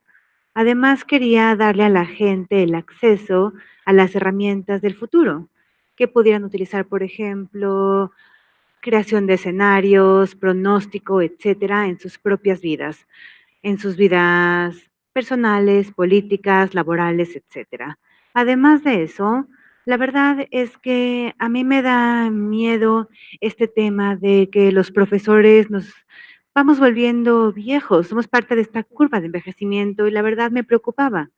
Además, quería darle a la gente el acceso a las herramientas del futuro, que pudieran utilizar, por ejemplo, creación de escenarios, pronóstico, etcétera, en sus propias vidas, en sus vidas personales, políticas, laborales, etcétera. Además de eso, la verdad es que a mí me da miedo este tema de que los profesores nos vamos volviendo viejos, somos parte de esta curva de envejecimiento y la verdad me preocupaba.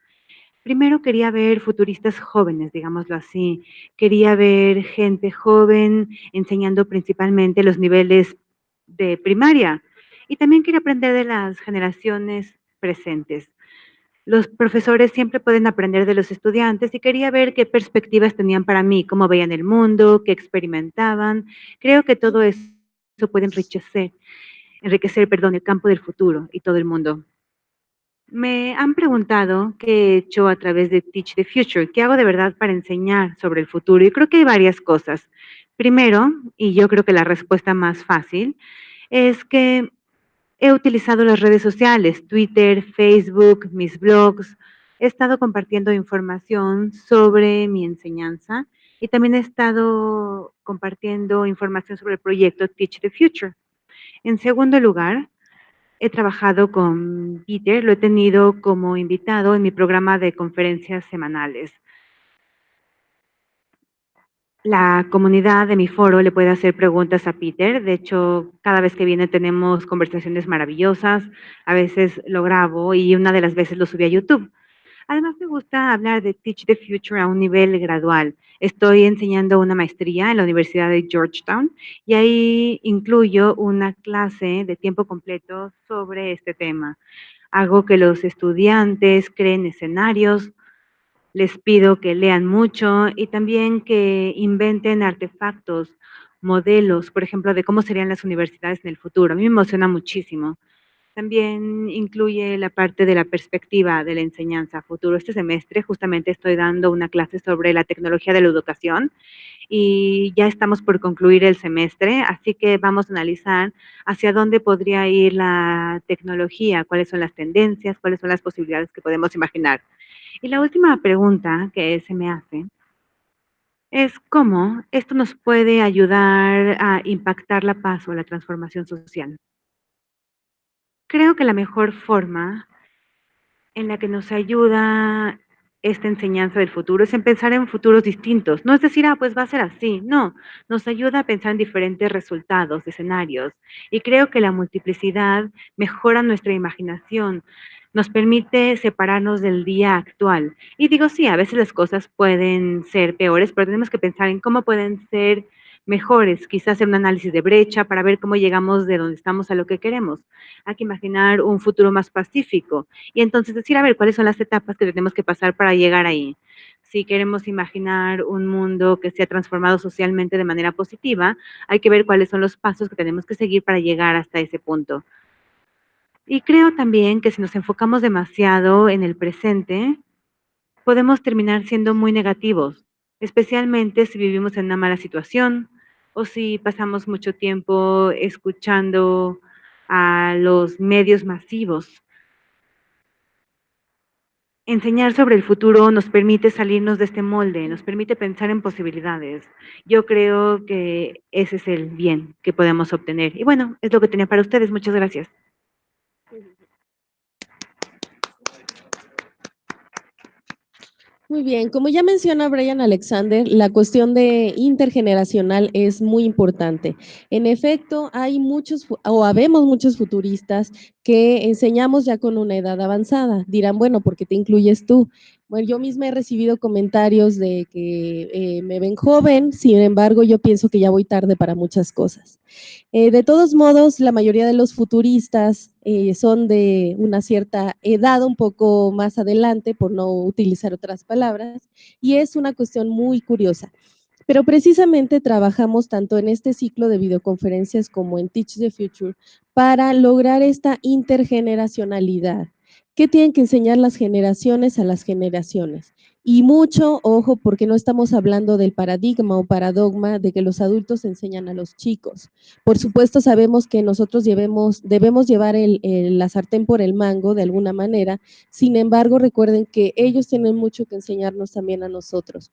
Primero quería ver futuristas jóvenes, digámoslo así. Quería ver gente joven enseñando principalmente los niveles de primaria. Y también quería aprender de las generaciones presentes. Los profesores siempre pueden aprender de los estudiantes y quería ver qué perspectivas tenían para mí, cómo veían el mundo, qué experimentaban. Creo que todo eso puede enriquecer, el campo del futuro y todo el mundo. Me han preguntado qué he hecho a través de Teach the Future, qué hago de verdad para enseñar sobre el futuro. Y creo que hay varias cosas. Primero, y yo creo que la respuesta más fácil, es que he utilizado las redes sociales, Twitter, Facebook, mis blogs. He estado compartiendo información sobre mi enseñanza y también he estado compartiendo información sobre el proyecto Teach the Future. En segundo lugar, he trabajado con Peter, lo he tenido como invitado en mi programa de conferencias semanales. La comunidad de mi foro le puede hacer preguntas a Peter. De hecho, cada vez que viene tenemos conversaciones maravillosas. A veces lo grabo y una de las veces lo subí a YouTube. Además, me gusta hablar de Teach the Future a un nivel gradual. Estoy enseñando una maestría en la Universidad de Georgetown y ahí incluyo una clase de tiempo completo sobre este tema. Hago que los estudiantes creen escenarios, les pido que lean mucho y también que inventen artefactos, modelos, por ejemplo, de cómo serían las universidades en el futuro. A mí me emociona muchísimo. También incluye la parte de la perspectiva de la enseñanza a futuro. Este semestre justamente estoy dando una clase sobre la tecnología de la educación y ya estamos por concluir el semestre, así que vamos a analizar hacia dónde podría ir la tecnología, cuáles son las tendencias, cuáles son las posibilidades que podemos imaginar. Y la última pregunta que se me hace es cómo esto nos puede ayudar a impactar la paz o la transformación social. Creo que la mejor forma en la que nos ayuda esta enseñanza del futuro es en pensar en futuros distintos. No es decir, pues va a ser así. No, nos ayuda a pensar en diferentes resultados, escenarios. Y creo que la multiplicidad mejora nuestra imaginación, nos permite separarnos del día actual. Y digo, sí, a veces las cosas pueden ser peores, pero tenemos que pensar en cómo pueden ser mejores, quizás hacer un análisis de brecha para ver cómo llegamos de donde estamos a lo que queremos. Hay que imaginar un futuro más pacífico y entonces decir, a ver, ¿cuáles son las etapas que tenemos que pasar para llegar ahí? Si queremos imaginar un mundo que sea transformado socialmente de manera positiva, hay que ver cuáles son los pasos que tenemos que seguir para llegar hasta ese punto. Y creo también que si nos enfocamos demasiado en el presente, podemos terminar siendo muy negativos, especialmente si vivimos en una mala situación o si pasamos mucho tiempo escuchando a los medios masivos. Enseñar sobre el futuro nos permite salirnos de este molde, nos permite pensar en posibilidades. Yo creo que ese es el bien que podemos obtener. Y bueno, es lo que tenía para ustedes. Muchas gracias. Muy bien, como ya menciona Brian Alexander, la cuestión de intergeneracional es muy importante. En efecto, hay muchos o habemos muchos futuristas que enseñamos ya con una edad avanzada. Dirán, bueno, ¿por qué te incluyes tú? Bueno, yo misma he recibido comentarios de que me ven joven, sin embargo, yo pienso que ya voy tarde para muchas cosas. De todos modos, la mayoría de los futuristas son de una cierta edad, un poco más adelante, por no utilizar otras palabras, y es una cuestión muy curiosa. Pero precisamente trabajamos tanto en este ciclo de videoconferencias como en Teach the Future para lograr esta intergeneracionalidad. ¿Qué tienen que enseñar las generaciones a las generaciones? Y mucho, ojo, porque no estamos hablando del paradigma o paradigma de que los adultos enseñan a los chicos. Por supuesto, sabemos que nosotros debemos llevar la sartén por el mango de alguna manera, sin embargo, recuerden que ellos tienen mucho que enseñarnos también a nosotros.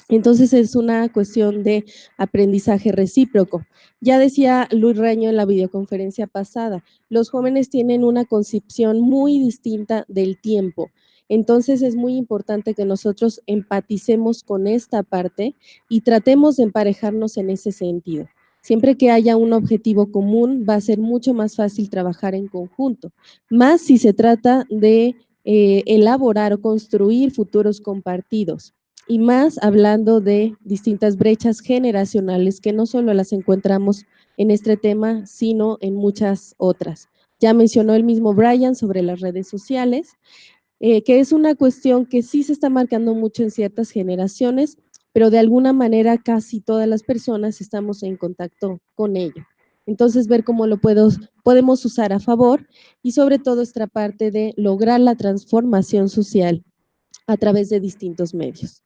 Entonces es una cuestión de aprendizaje recíproco. Ya decía Luis Reño en la videoconferencia pasada, los jóvenes tienen una concepción muy distinta del tiempo. Entonces es muy importante que nosotros empaticemos con esta parte y tratemos de emparejarnos en ese sentido. Siempre que haya un objetivo común, va a ser mucho más fácil trabajar en conjunto, más si se trata de elaborar o construir futuros compartidos. Y más hablando de distintas brechas generacionales que no solo las encontramos en este tema, sino en muchas otras. Ya mencionó el mismo Brian sobre las redes sociales, que es una cuestión que sí se está marcando mucho en ciertas generaciones, pero de alguna manera casi todas las personas estamos en contacto con ello. Entonces, ver cómo lo podemos usar a favor y sobre todo esta parte de lograr la transformación social a través de distintos medios.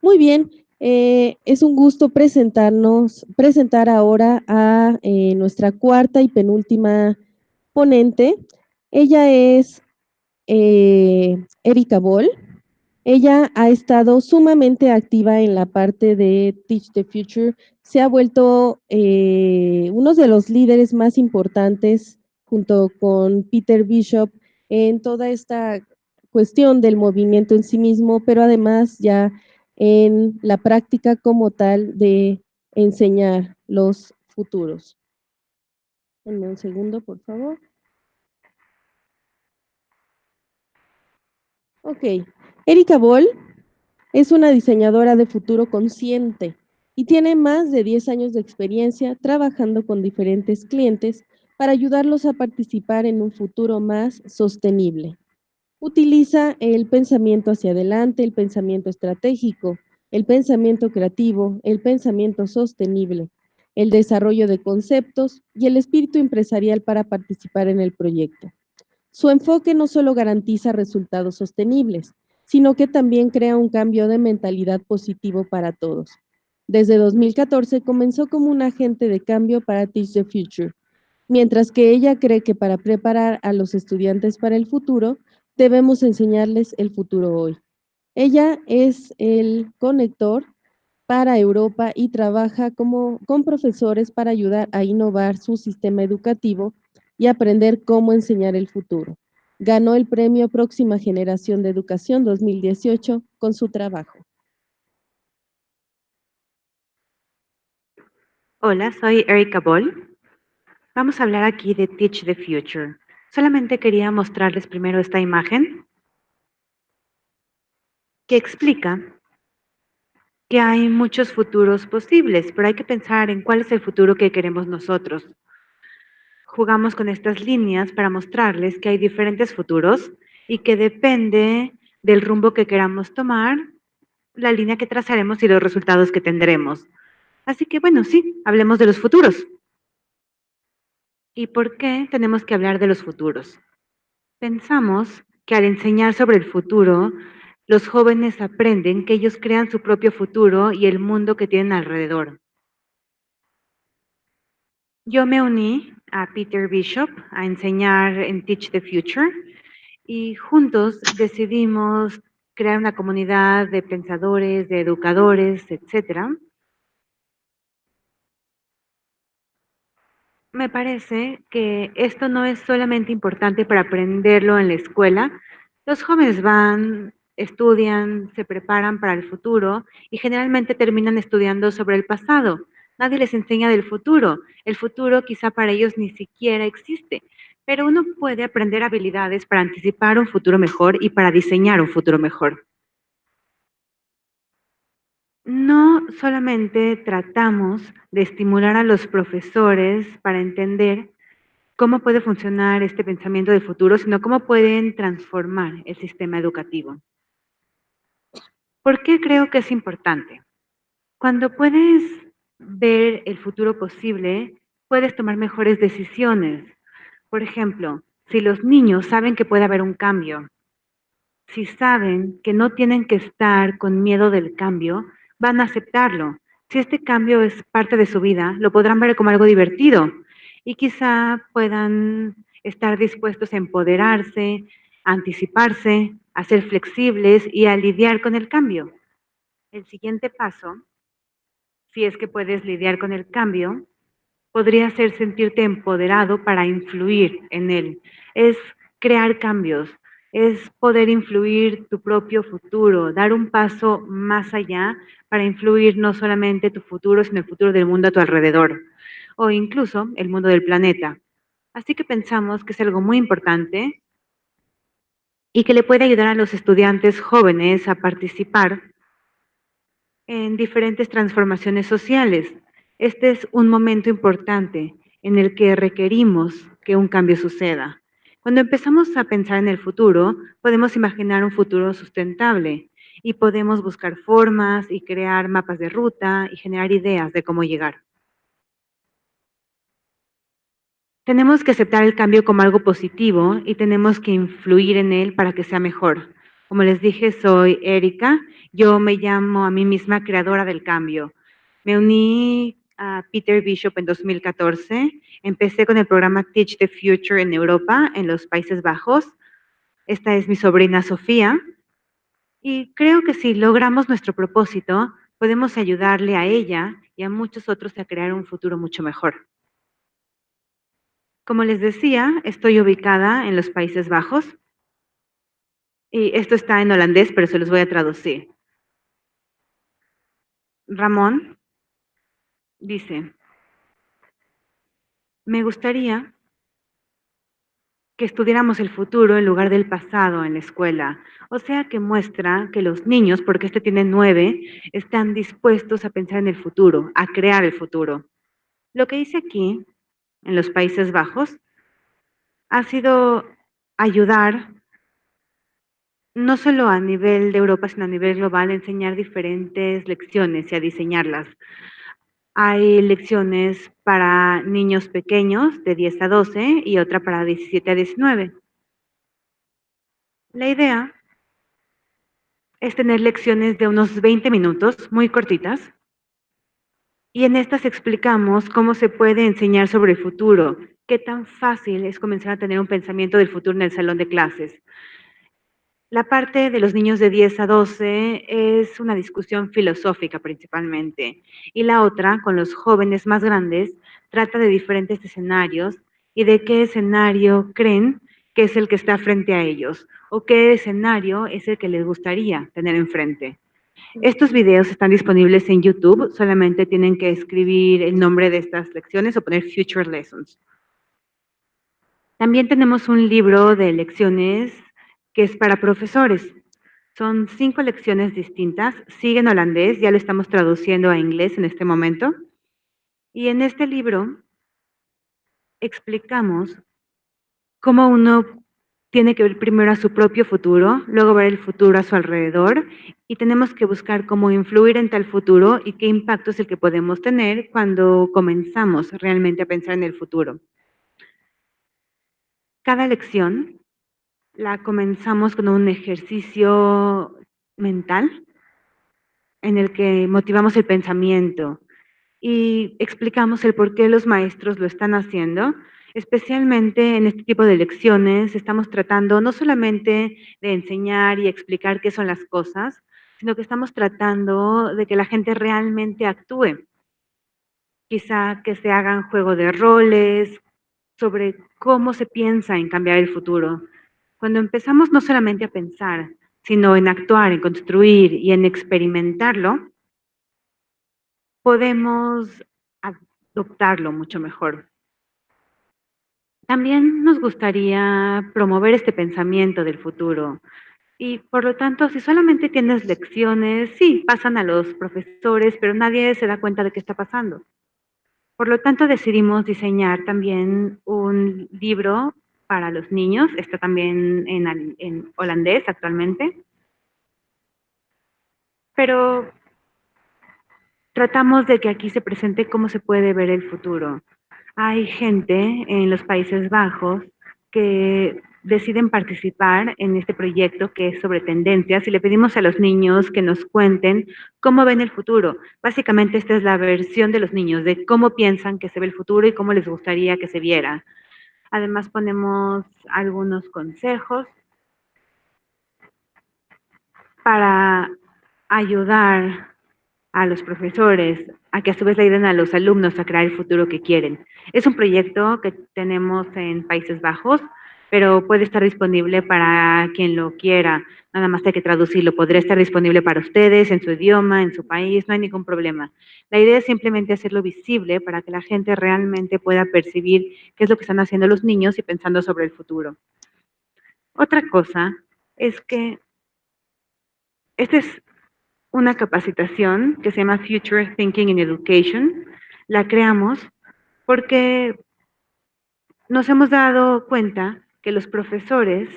Muy bien, es un gusto presentar ahora a nuestra cuarta y penúltima ponente. Ella es Erika Boll. Ella ha estado sumamente activa en la parte de Teach the Future, se ha vuelto uno de los líderes más importantes junto con Peter Bishop en toda esta cuestión del movimiento en sí mismo, pero además ya en la práctica como tal de enseñar los futuros. Denme un segundo, por favor. Ok, Erika Boll es una diseñadora de futuro consciente y tiene más de 10 años de experiencia trabajando con diferentes clientes para ayudarlos a participar en un futuro más sostenible. Utiliza el pensamiento hacia adelante, el pensamiento estratégico, el pensamiento creativo, el pensamiento sostenible, el desarrollo de conceptos y el espíritu empresarial para participar en el proyecto. Su enfoque no solo garantiza resultados sostenibles, sino que también crea un cambio de mentalidad positivo para todos. Desde 2014 comenzó como un agente de cambio para Teach the Future, mientras que ella cree que para preparar a los estudiantes para el futuro, debemos enseñarles el futuro hoy. Ella es el conector para Europa y trabaja con profesores para ayudar a innovar su sistema educativo y aprender cómo enseñar el futuro. Ganó el premio Próxima Generación de Educación 2018 con su trabajo. Hola, soy Erika Boll. Vamos a hablar aquí de Teach the Future. Solamente quería mostrarles primero esta imagen que explica que hay muchos futuros posibles, pero hay que pensar en cuál es el futuro que queremos nosotros. Jugamos con estas líneas para mostrarles que hay diferentes futuros y que depende del rumbo que queramos tomar, la línea que trazaremos y los resultados que tendremos. Así que bueno, sí, hablemos de los futuros. ¿Y por qué tenemos que hablar de los futuros? Pensamos que al enseñar sobre el futuro, los jóvenes aprenden que ellos crean su propio futuro y el mundo que tienen alrededor. Yo me uní a Peter Bishop a enseñar en Teach the Future y juntos decidimos crear una comunidad de pensadores, de educadores, etcétera. Me parece que esto no es solamente importante para aprenderlo en la escuela. Los jóvenes van, estudian, se preparan para el futuro y generalmente terminan estudiando sobre el pasado. Nadie les enseña del futuro. El futuro quizá para ellos ni siquiera existe, pero uno puede aprender habilidades para anticipar un futuro mejor y para diseñar un futuro mejor. No solamente tratamos de estimular a los profesores para entender cómo puede funcionar este pensamiento del futuro, sino cómo pueden transformar el sistema educativo. ¿Por qué creo que es importante? Cuando puedes ver el futuro posible, puedes tomar mejores decisiones. Por ejemplo, si los niños saben que puede haber un cambio, si saben que no tienen que estar con miedo del cambio, van a aceptarlo. Si este cambio es parte de su vida, lo podrán ver como algo divertido y quizá puedan estar dispuestos a empoderarse, a anticiparse, a ser flexibles y a lidiar con el cambio. El siguiente paso, si es que puedes lidiar con el cambio, podría ser sentirte empoderado para influir en él. Es crear cambios, es poder influir tu propio futuro, dar un paso más allá para influir no solamente tu futuro, sino el futuro del mundo a tu alrededor, o incluso el mundo del planeta. Así que pensamos que es algo muy importante y que le puede ayudar a los estudiantes jóvenes a participar en diferentes transformaciones sociales. Este es un momento importante en el que requerimos que un cambio suceda. Cuando empezamos a pensar en el futuro, podemos imaginar un futuro sustentable y podemos buscar formas y crear mapas de ruta y generar ideas de cómo llegar. Tenemos que aceptar el cambio como algo positivo y tenemos que influir en él para que sea mejor. Como les dije, soy Erika. Yo me llamo a mí misma creadora del cambio. Me uní a Peter Bishop en 2014. Empecé con el programa Teach the Future en Europa, en los Países Bajos. Esta es mi sobrina Sofía. Y creo que si logramos nuestro propósito, podemos ayudarle a ella y a muchos otros a crear un futuro mucho mejor. Como les decía, estoy ubicada en los Países Bajos y esto está en holandés, pero se los voy a traducir. Ramón dice, me gustaría que estudiáramos el futuro en lugar del pasado en la escuela. O sea que muestra que los niños, porque este tiene 9, están dispuestos a pensar en el futuro, a crear el futuro. Lo que hice aquí, en los Países Bajos, ha sido ayudar no solo a nivel de Europa, sino a nivel global, a enseñar diferentes lecciones y a diseñarlas. Hay lecciones para niños pequeños de 10 a 12 y otra para 17 a 19. La idea es tener lecciones de unos 20 minutos, muy cortitas, y en estas explicamos cómo se puede enseñar sobre el futuro, qué tan fácil es comenzar a tener un pensamiento del futuro en el salón de clases. La parte de los niños de 10 a 12 es una discusión filosófica principalmente, y la otra, con los jóvenes más grandes, trata de diferentes escenarios y de qué escenario creen que es el que está frente a ellos, o qué escenario es el que les gustaría tener enfrente. Estos videos están disponibles en YouTube, solamente tienen que escribir el nombre de estas lecciones o poner Future Lessons. También tenemos un libro de lecciones que es para profesores. Son 5 lecciones distintas, sigue en holandés, ya lo estamos traduciendo a inglés en este momento. Y en este libro explicamos cómo uno tiene que ver primero a su propio futuro, luego ver el futuro a su alrededor y tenemos que buscar cómo influir en tal futuro y qué impacto es el que podemos tener cuando comenzamos realmente a pensar en el futuro. Cada lección la comenzamos con un ejercicio mental en el que motivamos el pensamiento y explicamos el por qué los maestros lo están haciendo. Especialmente en este tipo de lecciones estamos tratando no solamente de enseñar y explicar qué son las cosas, sino que estamos tratando de que la gente realmente actúe. Quizá que se hagan juego de roles sobre cómo se piensa en cambiar el futuro. Cuando empezamos no solamente a pensar, sino en actuar, en construir y en experimentarlo, podemos adoptarlo mucho mejor. También nos gustaría promover este pensamiento del futuro y por lo tanto, si solamente tienes lecciones, sí, pasan a los profesores, pero nadie se da cuenta de qué está pasando. Por lo tanto, decidimos diseñar también un libro para los niños, está también en holandés actualmente, pero tratamos de que aquí se presente cómo se puede ver el futuro. Hay gente en los Países Bajos que deciden participar en este proyecto que es sobre tendencias y le pedimos a los niños que nos cuenten cómo ven el futuro. Básicamente esta es la versión de los niños, de cómo piensan que se ve el futuro y cómo les gustaría que se viera. Además ponemos algunos consejos para ayudar a los profesores a que a su vez le ayuden a los alumnos a crear el futuro que quieren. Es un proyecto que tenemos en Países Bajos, pero puede estar disponible para quien lo quiera. Nada más hay que traducirlo. Podría estar disponible para ustedes en su idioma, en su país, no hay ningún problema. La idea es simplemente hacerlo visible para que la gente realmente pueda percibir qué es lo que están haciendo los niños y pensando sobre el futuro. Otra cosa es que esta es una capacitación que se llama Future Thinking in Education. La creamos porque nos hemos dado cuenta que los profesores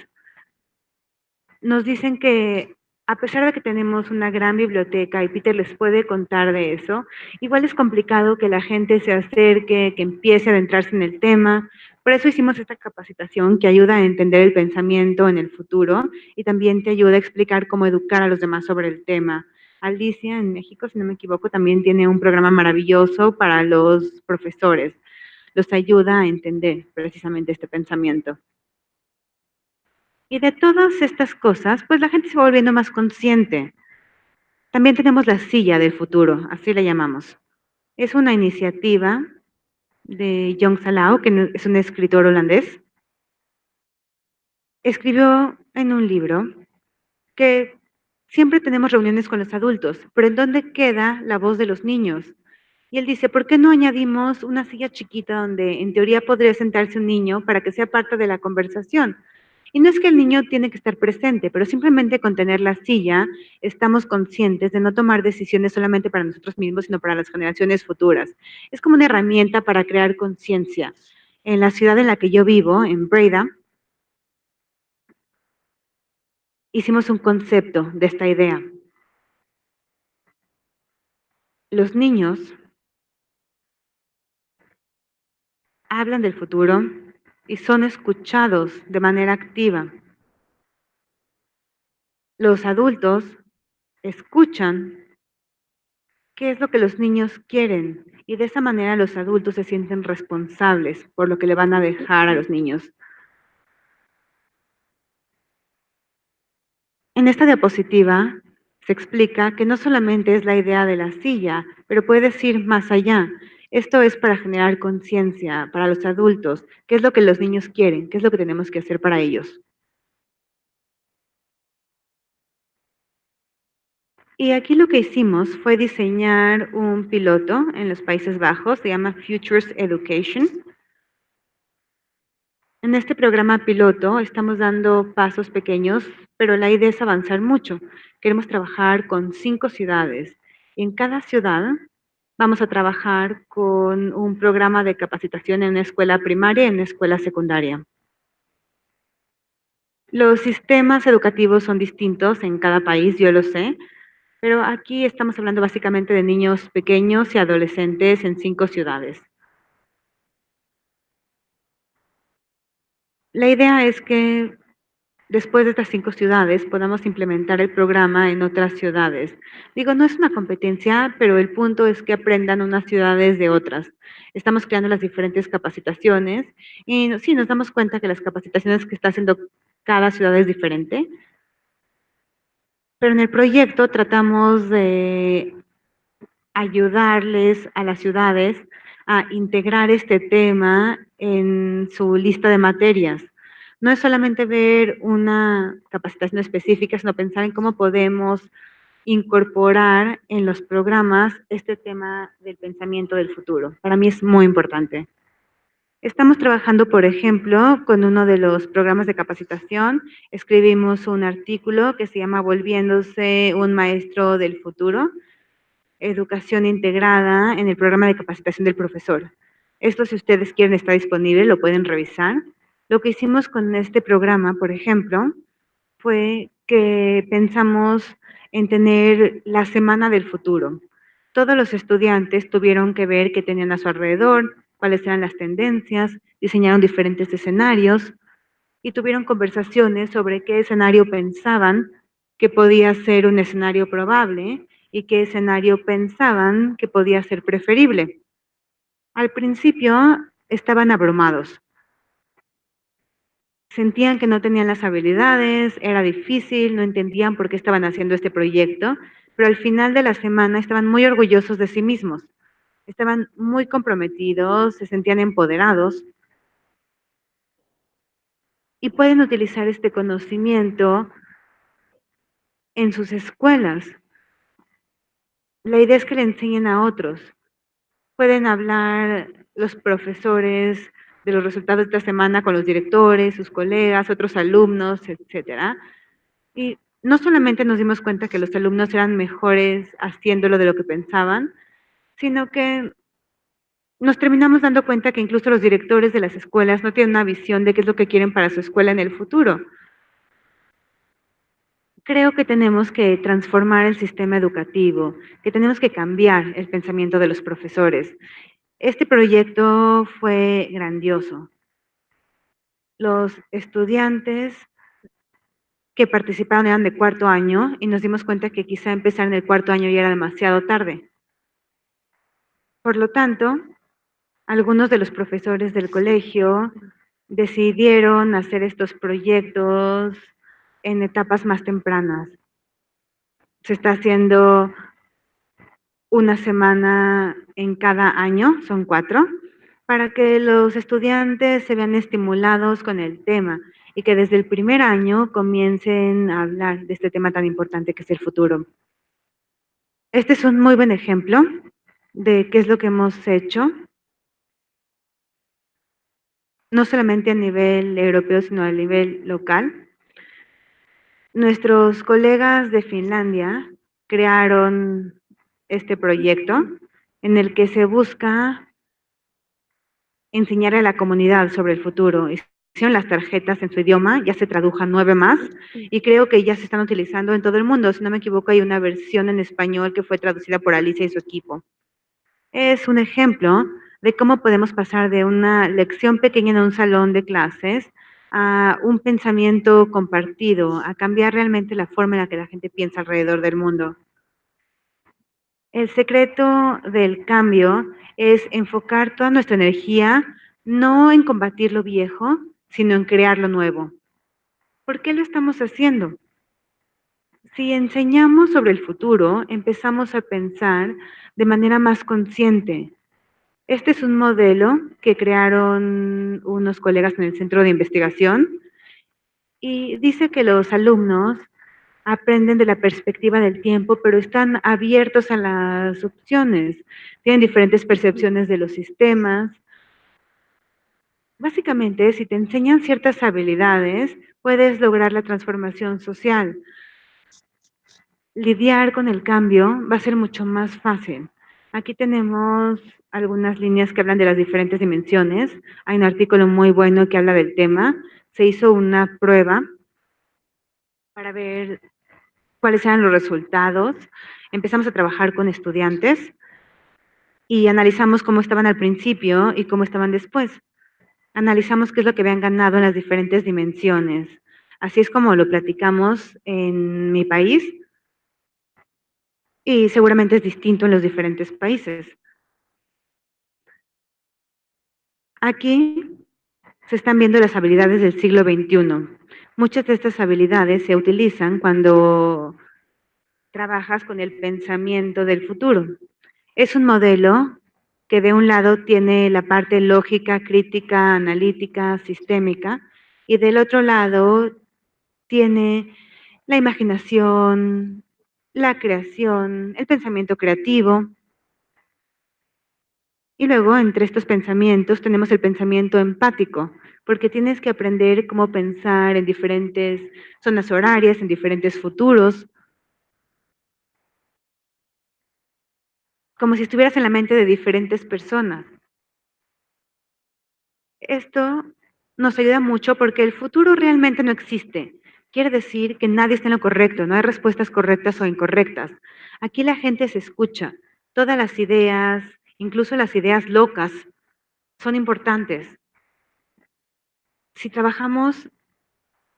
nos dicen que a pesar de que tenemos una gran biblioteca y Peter les puede contar de eso, igual es complicado que la gente se acerque, que empiece a adentrarse en el tema. Por eso hicimos esta capacitación que ayuda a entender el pensamiento en el futuro y también te ayuda a explicar cómo educar a los demás sobre el tema. Alicia, en México, si no me equivoco, también tiene un programa maravilloso para los profesores. Los ayuda a entender precisamente este pensamiento. Y de todas estas cosas, pues la gente se va volviendo más consciente. También tenemos la silla del futuro, así la llamamos. Es una iniciativa de Jong Salau, que es un escritor holandés. Escribió en un libro que siempre tenemos reuniones con los adultos, pero ¿en dónde queda la voz de los niños? Y él dice, ¿por qué no añadimos una silla chiquita donde en teoría podría sentarse un niño para que sea parte de la conversación? Y no es que el niño tiene que estar presente, pero simplemente con tener la silla estamos conscientes de no tomar decisiones solamente para nosotros mismos, sino para las generaciones futuras. Es como una herramienta para crear conciencia. En la ciudad en la que yo vivo, en Breda, hicimos un concepto de esta idea. Los niños hablan del futuro y son escuchados de manera activa. Los adultos escuchan qué es lo que los niños quieren y de esa manera los adultos se sienten responsables por lo que le van a dejar a los niños. En esta diapositiva se explica que no solamente es la idea de la silla, pero puedes ir más allá. Esto es para generar conciencia para los adultos, qué es lo que los niños quieren, qué es lo que tenemos que hacer para ellos. Y aquí lo que hicimos fue diseñar un piloto en los Países Bajos, se llama Futures Education. En este programa piloto estamos dando pasos pequeños, pero la idea es avanzar mucho. Queremos trabajar con 5 ciudades. En cada ciudad vamos a trabajar con un programa de capacitación en una escuela primaria y en una escuela secundaria. Los sistemas educativos son distintos en cada país, yo lo sé, pero aquí estamos hablando básicamente de niños pequeños y adolescentes en 5 ciudades. La idea es que después de estas 5 ciudades podamos implementar el programa en otras ciudades. Digo, no es una competencia, pero el punto es que aprendan unas ciudades de otras. Estamos creando las diferentes capacitaciones y sí, nos damos cuenta que las capacitaciones que está haciendo cada ciudad es diferente, pero en el proyecto tratamos de ayudarles a las ciudades a integrar este tema en su lista de materias. No es solamente ver una capacitación específica, sino pensar en cómo podemos incorporar en los programas este tema del pensamiento del futuro. Para mí es muy importante. Estamos trabajando, por ejemplo, con uno de los programas de capacitación. Escribimos un artículo que se llama Volviéndose un maestro del futuro. Educación integrada en el programa de capacitación del profesor. Esto, si ustedes quieren, está disponible, lo pueden revisar. Lo que hicimos con este programa, por ejemplo, fue que pensamos en tener la semana del futuro. Todos los estudiantes tuvieron que ver qué tenían a su alrededor, cuáles eran las tendencias, diseñaron diferentes escenarios y tuvieron conversaciones sobre qué escenario pensaban que podía ser un escenario probable y qué escenario pensaban que podía ser preferible. Al principio estaban abrumados. Sentían que no tenían las habilidades, era difícil, no entendían por qué estaban haciendo este proyecto, pero al final de la semana estaban muy orgullosos de sí mismos. Estaban muy comprometidos, se sentían empoderados y pueden utilizar este conocimiento en sus escuelas. La idea es que le enseñen a otros. Pueden hablar los profesores de los resultados de esta semana con los directores, sus colegas, otros alumnos, etcétera. Y no solamente nos dimos cuenta que los alumnos eran mejores haciéndolo de lo que pensaban, sino que nos terminamos dando cuenta que incluso los directores de las escuelas no tienen una visión de qué es lo que quieren para su escuela en el futuro. Creo que tenemos que transformar el sistema educativo, que tenemos que cambiar el pensamiento de los profesores. Este proyecto fue grandioso. Los estudiantes que participaron eran de cuarto año y nos dimos cuenta que quizá empezar en el cuarto año ya era demasiado tarde. Por lo tanto, algunos de los profesores del colegio decidieron hacer estos proyectos en etapas más tempranas. Se está haciendo una semana en cada año, son 4, para que los estudiantes se vean estimulados con el tema y que desde el primer año comiencen a hablar de este tema tan importante que es el futuro. Este es un muy buen ejemplo de qué es lo que hemos hecho, no solamente a nivel europeo, sino a nivel local. Nuestros colegas de Finlandia crearon este proyecto en el que se busca enseñar a la comunidad sobre el futuro. Hicieron las tarjetas en su idioma, ya se tradujo a 9 más y creo que ya se están utilizando en todo el mundo. Si no me equivoco, hay una versión en español que fue traducida por Alicia y su equipo. Es un ejemplo de cómo podemos pasar de una lección pequeña en un salón de clases a un pensamiento compartido, a cambiar realmente la forma en la que la gente piensa alrededor del mundo. El secreto del cambio es enfocar toda nuestra energía no en combatir lo viejo, sino en crear lo nuevo. ¿Por qué lo estamos haciendo? Si enseñamos sobre el futuro, empezamos a pensar de manera más consciente. Este es un modelo que crearon unos colegas en el centro de investigación y dice que los alumnos aprenden de la perspectiva del tiempo, pero están abiertos a las opciones, tienen diferentes percepciones de los sistemas. Básicamente, si te enseñan ciertas habilidades, puedes lograr la transformación social. Lidiar con el cambio va a ser mucho más fácil. Aquí tenemos algunas líneas que hablan de las diferentes dimensiones. Hay un artículo muy bueno que habla del tema. Se hizo una prueba para ver cuáles eran los resultados. Empezamos a trabajar con estudiantes y analizamos cómo estaban al principio y cómo estaban después. Analizamos qué es lo que habían ganado en las diferentes dimensiones. Así es como lo platicamos en mi país y seguramente es distinto en los diferentes países. Aquí se están viendo las habilidades del siglo XXI. Muchas de estas habilidades se utilizan cuando trabajas con el pensamiento del futuro. Es un modelo que de un lado tiene la parte lógica, crítica, analítica, sistémica, y del otro lado tiene la imaginación, la creación, el pensamiento creativo. Y luego, entre estos pensamientos, tenemos el pensamiento empático, porque tienes que aprender cómo pensar en diferentes zonas horarias, en diferentes futuros, como si estuvieras en la mente de diferentes personas. Esto nos ayuda mucho porque el futuro realmente no existe. Quiere decir que nadie está en lo correcto, no hay respuestas correctas o incorrectas. Aquí la gente se escucha. Todas las ideas, incluso las ideas locas, son importantes. Si trabajamos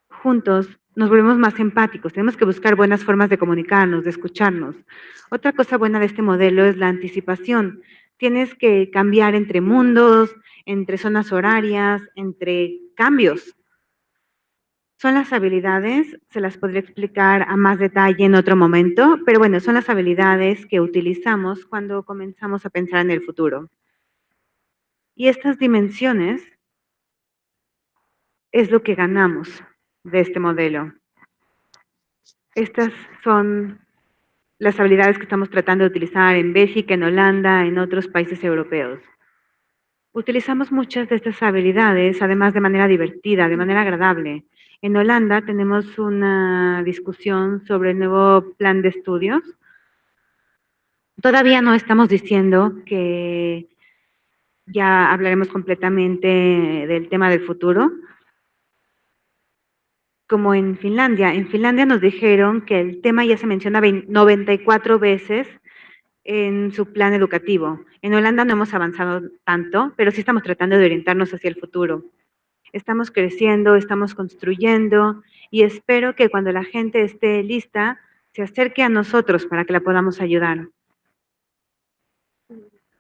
juntos, nos volvemos más empáticos. Tenemos que buscar buenas formas de comunicarnos, de escucharnos. Otra cosa buena de este modelo es la anticipación. Tienes que cambiar entre mundos, entre zonas horarias, entre cambios. Son las habilidades, se las podría explicar a más detalle en otro momento, pero bueno, son las habilidades que utilizamos cuando comenzamos a pensar en el futuro. Y estas dimensiones es lo que ganamos de este modelo. Estas son las habilidades que estamos tratando de utilizar en Bélgica, en Holanda, en otros países europeos. Utilizamos muchas de estas habilidades, además de manera divertida, de manera agradable. En Holanda tenemos una discusión sobre el nuevo plan de estudios. Todavía no estamos diciendo que ya hablaremos completamente del tema del futuro, como en Finlandia. En Finlandia nos dijeron que el tema ya se menciona 94 veces en su plan educativo. En Holanda no hemos avanzado tanto, pero sí estamos tratando de orientarnos hacia el futuro. Estamos creciendo, estamos construyendo y espero que cuando la gente esté lista, se acerque a nosotros para que la podamos ayudar.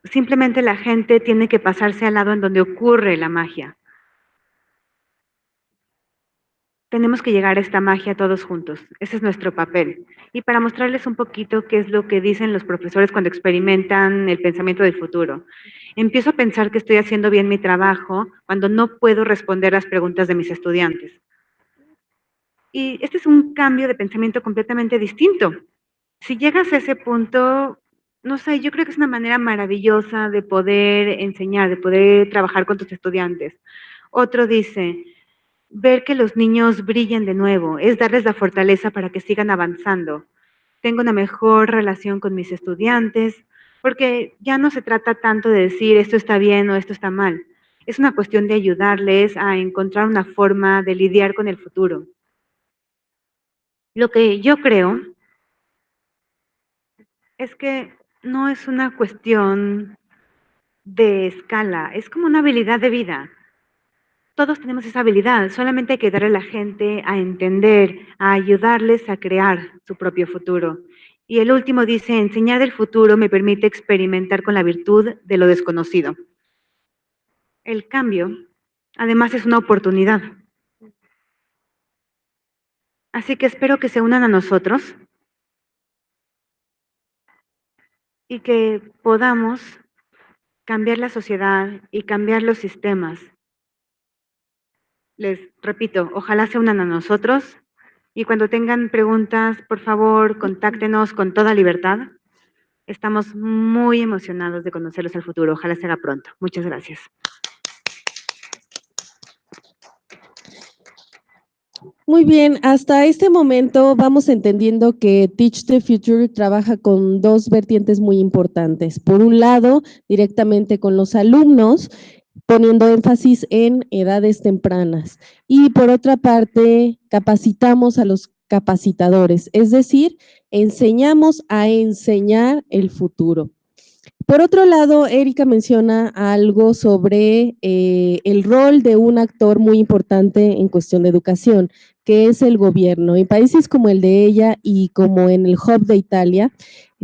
Simplemente la gente tiene que pasarse al lado en donde ocurre la magia. Tenemos que llegar a esta magia todos juntos. Ese es nuestro papel. Y para mostrarles un poquito qué es lo que dicen los profesores cuando experimentan el pensamiento del futuro. Empiezo a pensar que estoy haciendo bien mi trabajo cuando no puedo responder las preguntas de mis estudiantes. Y este es un cambio de pensamiento completamente distinto. Si llegas a ese punto, no sé, yo creo que es una manera maravillosa de poder enseñar, de poder trabajar con tus estudiantes. Otro dice, ver que los niños brillen de nuevo, es darles la fortaleza para que sigan avanzando. Tengo una mejor relación con mis estudiantes, porque ya no se trata tanto de decir esto está bien o esto está mal. Es una cuestión de ayudarles a encontrar una forma de lidiar con el futuro. Lo que yo creo es que no es una cuestión de escala, es como una habilidad de vida. Todos tenemos esa habilidad, solamente hay que darle a la gente a entender, a ayudarles a crear su propio futuro. Y el último dice, enseñar del futuro me permite experimentar con la virtud de lo desconocido. El cambio, además, es una oportunidad. Así que espero que se unan a nosotros y que podamos cambiar la sociedad y cambiar los sistemas. Les repito, ojalá se unan a nosotros y cuando tengan preguntas, por favor, contáctenos con toda libertad. Estamos muy emocionados de conocerlos al futuro. Ojalá se haga pronto. Muchas gracias. Muy bien, hasta este momento vamos entendiendo que Teach the Future trabaja con dos vertientes muy importantes. Por un lado, directamente con los alumnos, poniendo énfasis en edades tempranas. Y por otra parte, capacitamos a los capacitadores, es decir, enseñamos a enseñar el futuro. Por otro lado, Erika menciona algo sobre el rol de un actor muy importante en cuestión de educación, que es el gobierno. En países como el de ella y como en el Hub de Italia,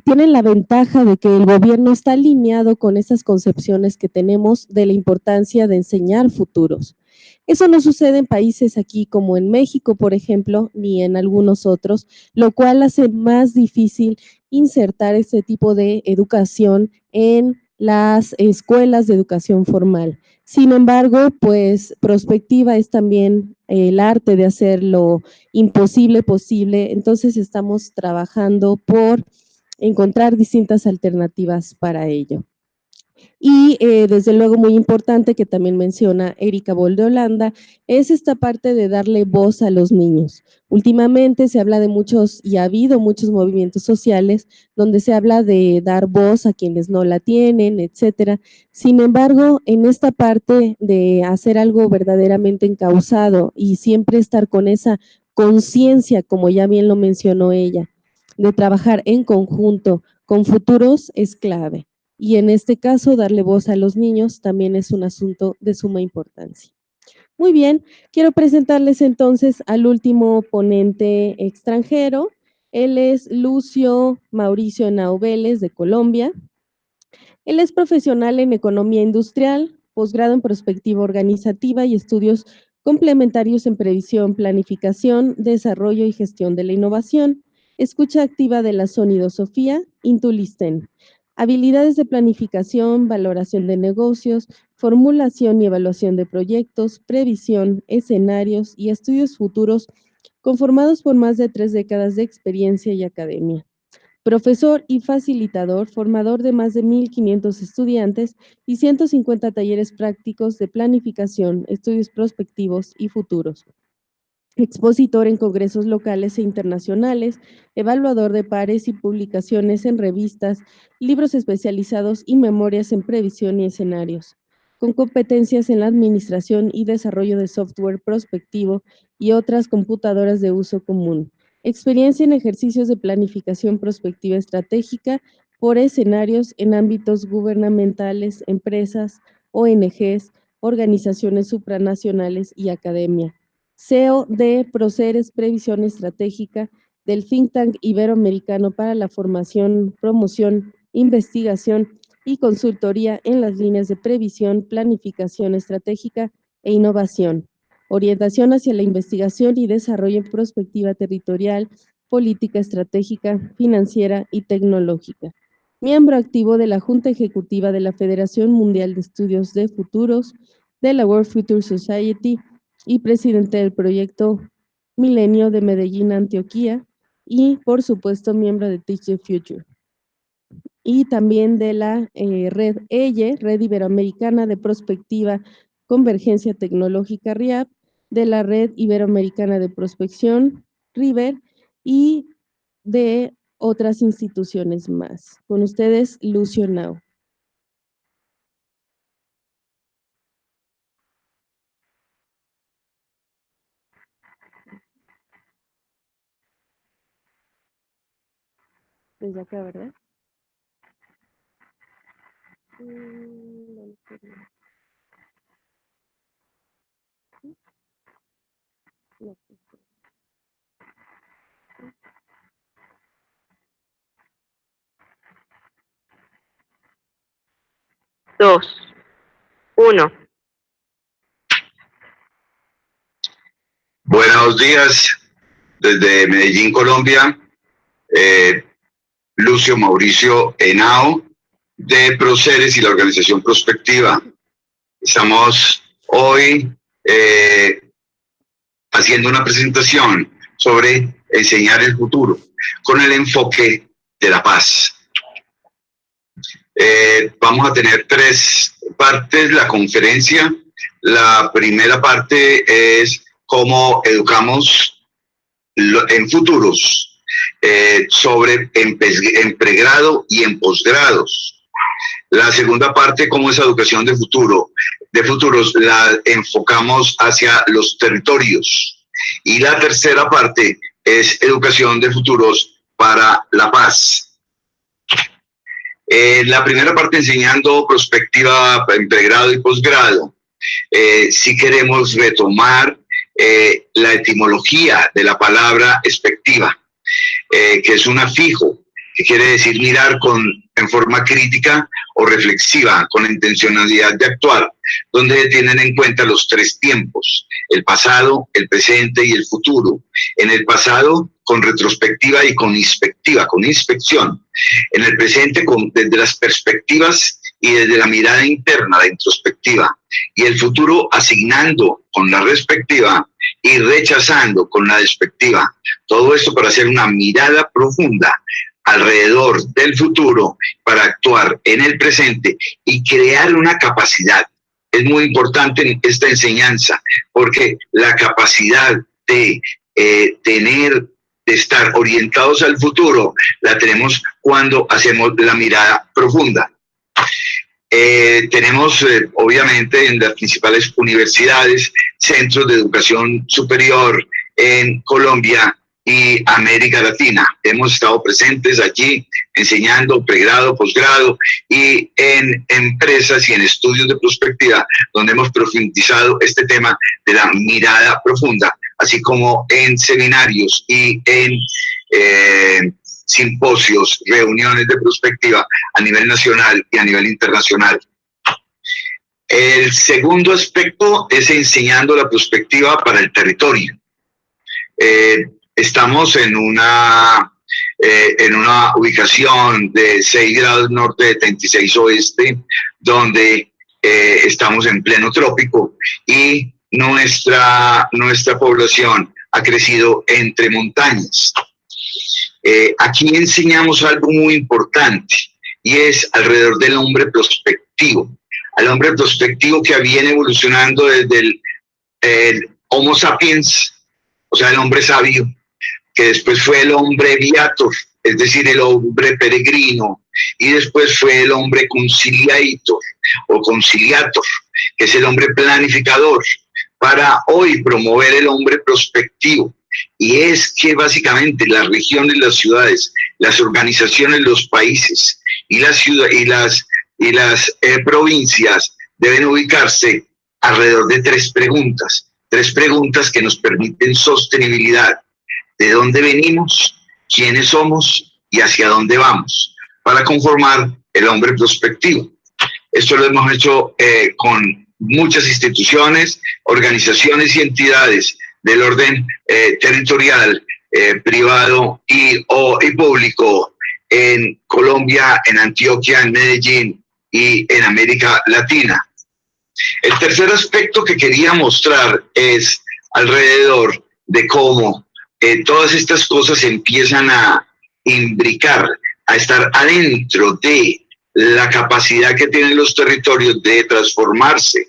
tienen la ventaja de que el gobierno está alineado con esas concepciones que tenemos de la importancia de enseñar futuros. Eso no sucede en países aquí como en México, por ejemplo, ni en algunos otros, lo cual hace más difícil insertar este tipo de educación en las escuelas de educación formal. Sin embargo, pues prospectiva es también el arte de hacer lo imposible posible, entonces estamos trabajando por encontrar distintas alternativas para ello. Y desde luego muy importante que también menciona Erika Boll de Holanda, es esta parte de darle voz a los niños. Últimamente se habla de muchos y ha habido muchos movimientos sociales donde se habla de dar voz a quienes no la tienen, etcétera. Sin embargo, en esta parte de hacer algo verdaderamente encauzado y siempre estar con esa conciencia, como ya bien lo mencionó ella, de trabajar en conjunto con futuros es clave. Y en este caso, darle voz a los niños también es un asunto de suma importancia. Muy bien, quiero presentarles entonces al último ponente extranjero. Él es Lucio Mauricio Henao Vélez, de Colombia. Él es profesional en economía industrial, posgrado en perspectiva organizativa y estudios complementarios en previsión, planificación, desarrollo y gestión de la innovación. Escucha activa de la sonidosofía, Intulisten. Habilidades de planificación, valoración de negocios, formulación y evaluación de proyectos, previsión, escenarios y estudios futuros conformados por más de 3 décadas de experiencia y academia. profesor y facilitador, formador de más de 1,500 estudiantes y 150 talleres prácticos de planificación, estudios prospectivos y futuros. Expositor en congresos locales e internacionales, evaluador de pares y publicaciones en revistas, libros especializados y memorias en previsión y escenarios, con competencias en la administración y desarrollo de software prospectivo y otras computadoras de uso común. Experiencia en ejercicios de planificación prospectiva estratégica por escenarios en ámbitos gubernamentales, empresas, ONGs, organizaciones supranacionales y academia. CEO de Proceres Previsión Estratégica del Think Tank Iberoamericano para la Formación, Promoción, Investigación y Consultoría en las líneas de previsión, planificación estratégica e innovación. Orientación hacia la investigación y desarrollo en prospectiva territorial, política estratégica, financiera y tecnológica. Miembro activo de la Junta Ejecutiva de la Federación Mundial de Estudios de Futuros, de la World Future Society, y presidente del proyecto Milenio de Medellín, Antioquia, y por supuesto miembro de Teach the Future. Y también de la red EYE, Red Iberoamericana de Prospectiva Convergencia Tecnológica RIAP, de la Red Iberoamericana de Prospección RIVER y de otras instituciones más. Con ustedes, Lucio Nau. Desde acá, ¿verdad? Dos, uno. Buenos días desde Medellín, Colombia. Lucio Mauricio Henao, de Proceres y la organización Prospectiva. Estamos hoy haciendo una presentación sobre enseñar el futuro con el enfoque de la paz. Vamos a tener 3 partes la conferencia. La primera parte es cómo educamos en futuros, sobre en pregrado y en posgrados. La segunda parte, cómo esa educación de futuros la enfocamos hacia los territorios. Y la tercera parte es educación de futuros para la paz. La primera parte, enseñando prospectiva en pregrado y posgrado. Si queremos retomar la etimología de la palabra expectiva, que es un afijo, que quiere decir mirar en forma crítica o reflexiva, con la intencionalidad de actuar, donde se tienen en cuenta los 3 tiempos, el pasado, el presente y el futuro. En el pasado, con retrospectiva y con inspectiva, con inspección. En el presente, desde las perspectivas y desde la mirada interna, la introspectiva. Y el futuro, asignando con la respectiva y rechazando con la despectiva. Todo esto para hacer una mirada profunda alrededor del futuro, para actuar en el presente y crear una capacidad. Es muy importante en esta enseñanza, porque la capacidad de de estar orientados al futuro, la tenemos cuando hacemos la mirada profunda. Tenemos, obviamente, en las principales universidades, centros de educación superior en Colombia y América Latina. Hemos estado presentes allí enseñando pregrado, posgrado y en empresas y en estudios de prospectiva, donde hemos profundizado este tema de la mirada profunda, así como en seminarios y en simposios, reuniones de prospectiva a nivel nacional y a nivel internacional. El segundo aspecto es enseñando la prospectiva para el territorio. Estamos en una ubicación de 6 grados norte de 36 oeste, donde estamos en pleno trópico y nuestra población ha crecido entre montañas. Aquí enseñamos algo muy importante y es alrededor del hombre prospectivo. Al hombre prospectivo que viene evolucionando desde el Homo sapiens, o sea, el hombre sabio, que después fue el hombre viator, es decir, el hombre peregrino, y después fue el hombre conciliator o conciliator, que es el hombre planificador, para hoy promover el hombre prospectivo. Y es que básicamente las regiones, las ciudades, las organizaciones, los países y las provincias deben ubicarse alrededor de tres preguntas que nos permiten sostenibilidad: de dónde venimos, quiénes somos y hacia dónde vamos, para conformar el hombre prospectivo. Esto lo hemos hecho con muchas instituciones, organizaciones y entidades del orden territorial, privado y público, en Colombia, en Antioquia, en Medellín y en América Latina. El tercer aspecto que quería mostrar es alrededor de cómo todas estas cosas empiezan a imbricar, a estar adentro de la capacidad que tienen los territorios de transformarse.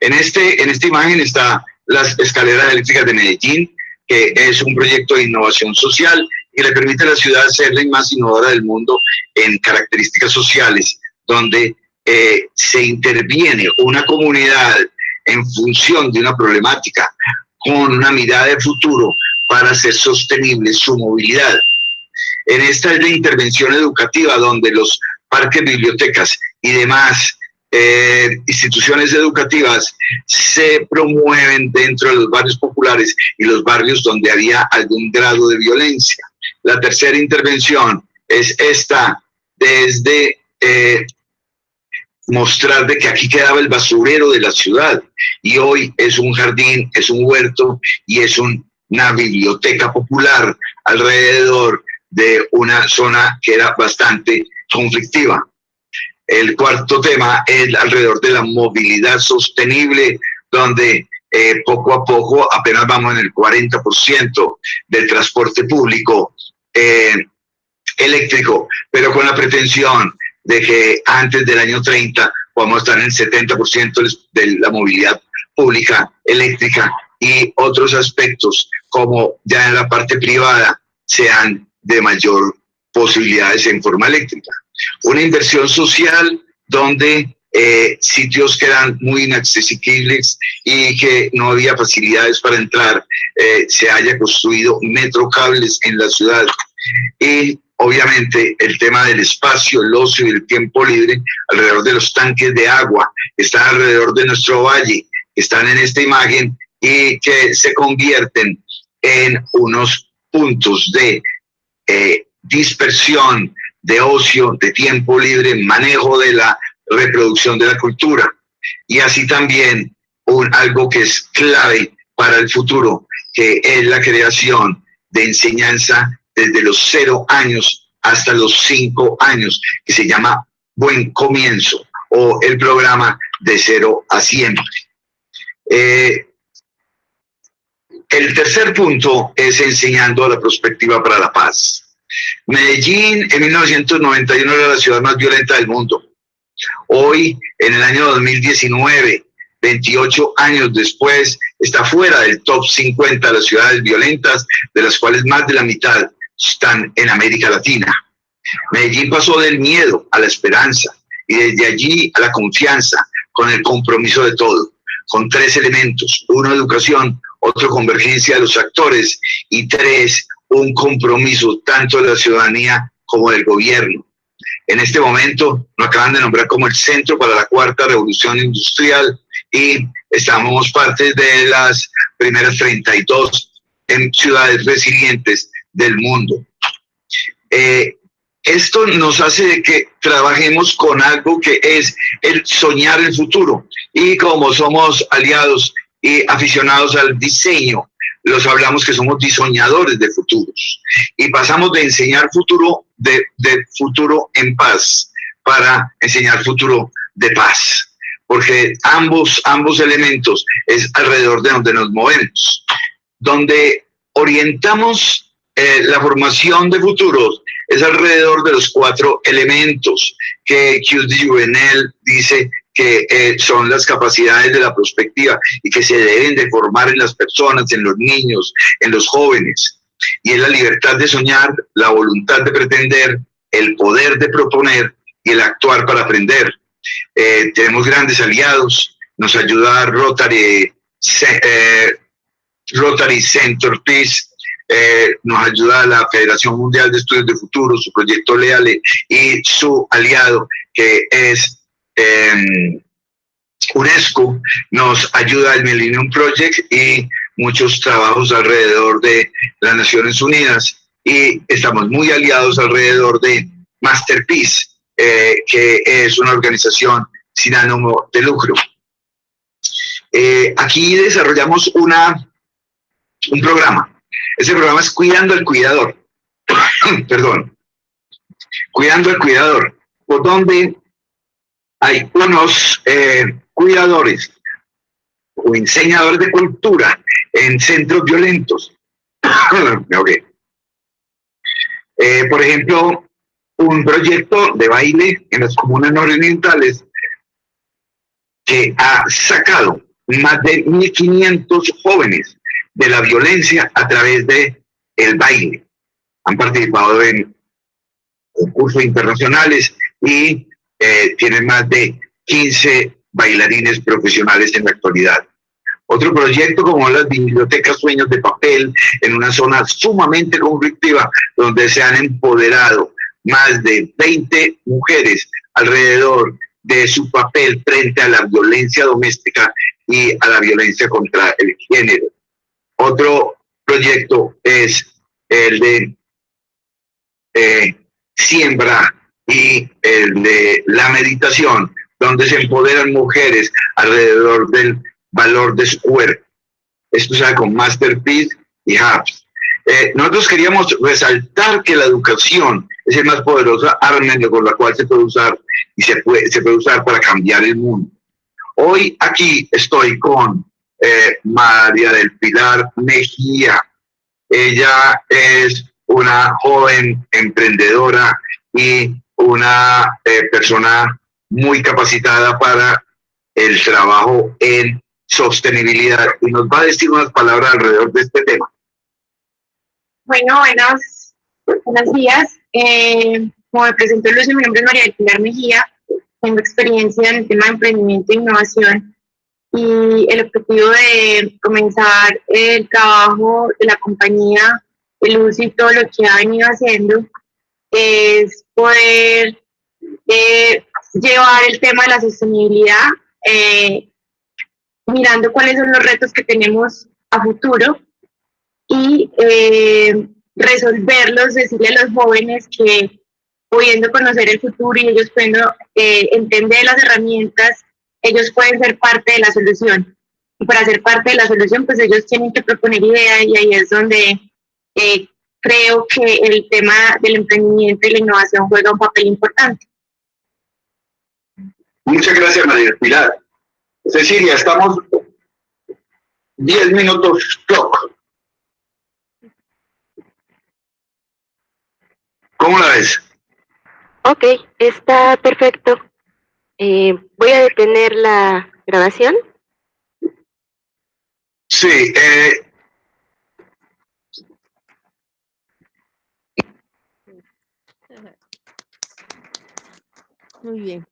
En esta imagen está las escaleras eléctricas de Medellín, que es un proyecto de innovación social y le permite a la ciudad ser la más innovadora del mundo en características sociales, donde se interviene una comunidad en función de una problemática con una mirada de futuro para hacer sostenible su movilidad. En esta es la intervención educativa, donde los parques, bibliotecas y demás instituciones educativas se promueven dentro de los barrios populares y los barrios donde había algún grado de violencia. La tercera intervención es esta, desde mostrar de que aquí quedaba el basurero de la ciudad y hoy es un jardín, es un huerto y es una biblioteca popular alrededor de una zona que era bastante conflictiva. El cuarto tema es alrededor de la movilidad sostenible, donde poco a poco apenas vamos en el 40% del transporte público eléctrico, pero con la pretensión de que antes del año 30 podamos estar en el 70% de la movilidad pública eléctrica, y otros aspectos como ya en la parte privada sean de mayor posibilidades en forma eléctrica. Una inversión social donde sitios que eran muy inaccesibles y que no había facilidades para entrar, se haya construido metrocables en la ciudad. Y obviamente el tema del espacio, el ocio y el tiempo libre alrededor de los tanques de agua que están alrededor de nuestro valle, que están en esta imagen y que se convierten en unos puntos de dispersión, de ocio, de tiempo libre, manejo de la reproducción de la cultura. Y así también algo que es clave para el futuro, que es la creación de enseñanza desde los 0 años hasta los 5 años, que se llama Buen Comienzo, o el programa de 0 a Siempre. El tercer punto es enseñando la perspectiva para la paz. Medellín en 1991 era la ciudad más violenta del mundo. Hoy, en el año 2019, 28 años después, está fuera del top 50 de las ciudades violentas, de las cuales más de la mitad están en América Latina. Medellín pasó del miedo a la esperanza y desde allí a la confianza, con el compromiso de todo, con 3 elementos: 1, educación; 2, convergencia de los actores; y 3, un compromiso tanto de la ciudadanía como del gobierno. En este momento nos acaban de nombrar como el Centro para la Cuarta Revolución Industrial y estamos parte de las primeras 32 en ciudades resilientes del mundo. Esto nos hace que trabajemos con algo que es el soñar el futuro, y como somos aliados y aficionados al diseño, los hablamos que somos diseñadores de futuros, y pasamos de enseñar futuro de futuro en paz para enseñar futuro de paz, porque ambos elementos es alrededor de donde nos movemos, donde orientamos la formación de futuros es alrededor de los 4 elementos que Hughes de Juvenel dice que son las capacidades de la prospectiva y que se deben de formar en las personas, en los niños, en los jóvenes. Y es la libertad de soñar, la voluntad de pretender, el poder de proponer y el actuar para aprender. Tenemos grandes aliados, nos ayuda Rotary Center Peace, nos ayuda la Federación Mundial de Estudios de Futuro, su proyecto LEALE y su aliado que es UNESCO, nos ayuda el Millennium Project y muchos trabajos alrededor de las Naciones Unidas, y estamos muy aliados alrededor de Masterpiece, que es una organización sin ánimo de lucro. Aquí desarrollamos un programa. Ese programa es Cuidando al Cuidador. Perdón. Cuidando al Cuidador, por donde hay unos cuidadores o enseñadores de cultura en centros violentos. Okay. Por ejemplo, un proyecto de baile en las comunas nororientales que ha sacado más de 1.500 jóvenes de la violencia a través de el baile. Han participado en concursos internacionales y tienen más de 15 bailarines profesionales en la actualidad. Otro proyecto como las bibliotecas Sueños de Papel, en una zona sumamente conflictiva, donde se han empoderado más de 20 mujeres alrededor de su papel frente a la violencia doméstica y a la violencia contra el género. Otro proyecto es el de siembra y el de la meditación, donde se empoderan mujeres alrededor del valor de su cuerpo. Esto se hace con Masterpiece y Hubs. Nosotros queríamos resaltar que la educación es el más poderosa arma con la cual se puede usar y se puede usar para cambiar el mundo. Hoy aquí estoy con María del Pilar Mejía. Ella es una joven emprendedora y una persona muy capacitada para el trabajo en sostenibilidad, y nos va a decir unas palabras alrededor de este tema. Bueno, buenos días. Como me presentó Lucio, mi nombre es María del Pilar Mejía. Tengo experiencia en el tema de emprendimiento e innovación, y el objetivo de comenzar el trabajo de la compañía de Lucio y todo lo que ha venido haciendo es poder llevar el tema de la sostenibilidad, mirando cuáles son los retos que tenemos a futuro y resolverlos, decirle a los jóvenes que pudiendo conocer el futuro y ellos pudiendo entender las herramientas, ellos pueden ser parte de la solución. Y para ser parte de la solución, pues ellos tienen que proponer ideas, y ahí es donde creo que el tema del emprendimiento y la innovación juega un papel importante. Muchas gracias, María del Pilar. Cecilia, estamos 10 minutos clock. ¿Cómo la ves? Ok, está perfecto. Voy a detener la grabación. Sí. Muy bien.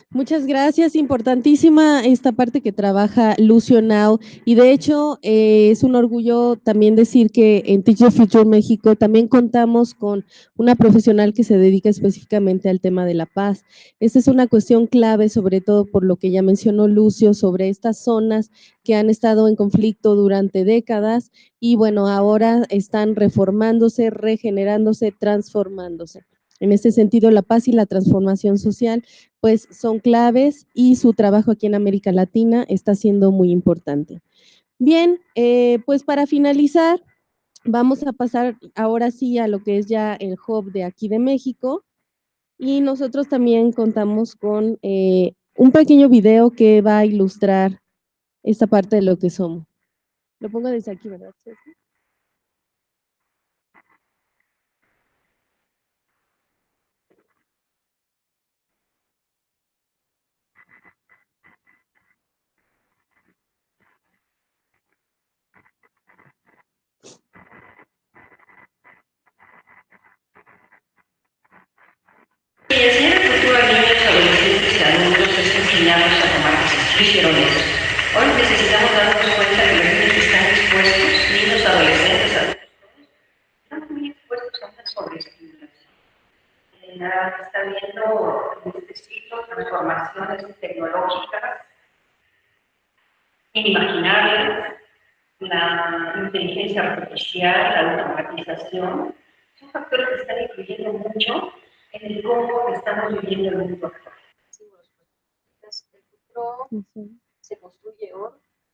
Muchas gracias. Importantísima esta parte que trabaja Lucio Now, y de hecho es un orgullo también decir que en Teach the Future México también contamos con una profesional que se dedica específicamente al tema de la paz. Esta es una cuestión clave, sobre todo por lo que ya mencionó Lucio, sobre estas zonas que han estado en conflicto durante décadas y bueno, ahora están reformándose, regenerándose, transformándose. En este sentido, la paz y la transformación social pues son claves, y su trabajo aquí en América Latina está siendo muy importante. Bien, pues para finalizar, vamos a pasar ahora sí a lo que es ya el hub de aquí de México, y nosotros también contamos con un pequeño video que va a ilustrar esta parte de lo que somos. Lo pongo desde aquí, ¿verdad? no hicieron eso. Hoy necesitamos darnos cuenta que los niños están expuestos, niños, adolescentes, adultos, están muy expuestos a una sobreestimulación. Está viendo en este ciclo transformaciones tecnológicas inimaginables, la inteligencia artificial, la automatización, son factores que están influyendo mucho en el cómo estamos viviendo el mundo actual. El futuro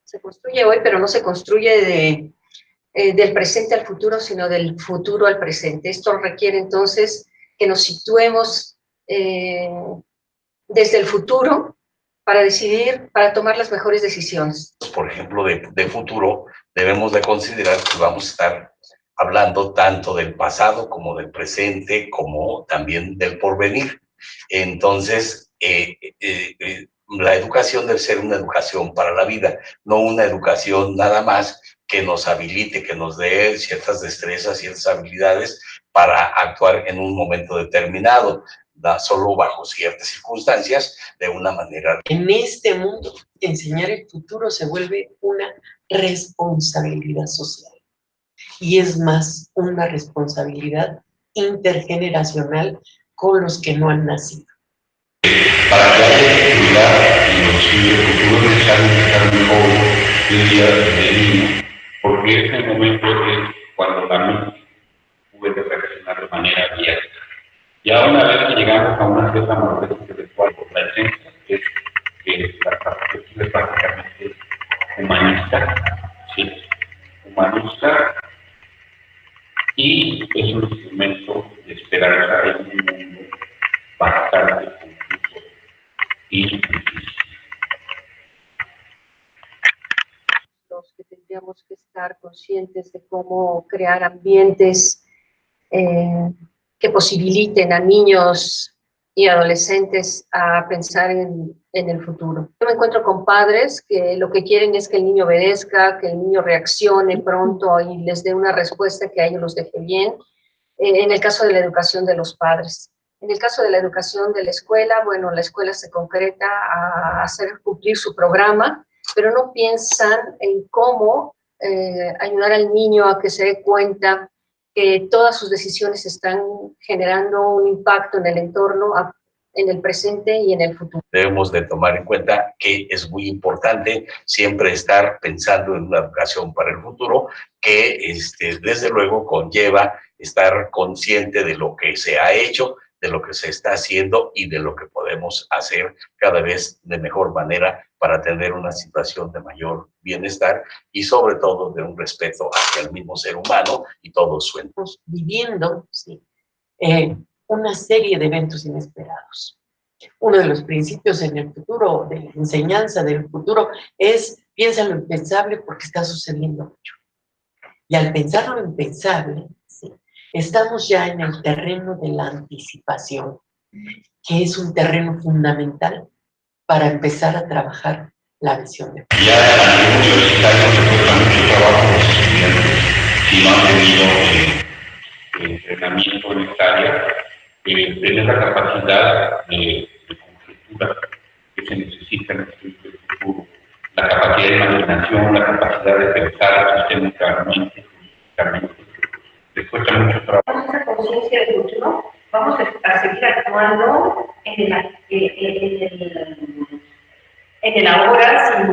se construye hoy, pero no se construye del presente al futuro, sino del futuro al presente. Esto requiere entonces que nos situemos desde el futuro para decidir, para tomar las mejores decisiones. Por ejemplo, de futuro, debemos de considerar que vamos a estar hablando tanto del pasado como del presente, como también del porvenir. Entonces, la educación debe ser una educación para la vida, no una educación nada más que nos habilite, que nos dé ciertas destrezas, ciertas habilidades para actuar en un momento determinado, solo bajo ciertas circunstancias, de una manera. En este mundo, enseñar el futuro se vuelve una responsabilidad social. Y es más, una responsabilidad intergeneracional con los que no han nacido. Para que haya efectividad en el futuro es necesario estar muy joven, yo diría desde niño, porque ese momento es cuando la mente puede reaccionar de manera abierta. Ya una vez que llegamos a una cierta madurez intelectual, la esencia es que la perspectiva es prácticamente humanista, ¿sí? Humanista, y es un instrumento de esperanza en un mundo bastante confuso y difícil. Los que tendríamos que estar conscientes de cómo crear ambientes que posibiliten a niños y adolescentes a pensar en el futuro. Yo me encuentro con padres que lo que quieren es que el niño obedezca, que el niño reaccione pronto y les dé una respuesta que a ellos los deje bien, en el caso de la educación de los padres. En el caso de la educación de la escuela, bueno, la escuela se concreta a hacer cumplir su programa, pero no piensan en cómo ayudar al niño a que se dé cuenta que todas sus decisiones están generando un impacto en el entorno, en el presente y en el futuro. Debemos de tomar en cuenta que es muy importante siempre estar pensando en una educación para el futuro que desde luego conlleva estar consciente de lo que se ha hecho, de lo que se está haciendo y de lo que podemos hacer cada vez de mejor manera para tener una situación de mayor bienestar y sobre todo de un respeto hacia el mismo ser humano y todo su entorno. Estamos viviendo una serie de eventos inesperados. Uno de los principios en el futuro, de la enseñanza del futuro, es piensa lo impensable porque está sucediendo mucho. Y al pensar lo impensable, ¿sí?, estamos ya en el terreno de la anticipación, que es un terreno fundamental para empezar a trabajar la visión de futuro. Ya a nivel universitario se cuesta mucho trabajo a los estudiantes si no han tenido entrenamiento en esta área, tener la capacidad de conjetura que se necesita en el estudio del futuro, la capacidad de imaginación, la capacidad de pensar sistémicamente, les cuesta mucho trabajo. Con esa conciencia del futuro, vamos a seguir actuando en el ahora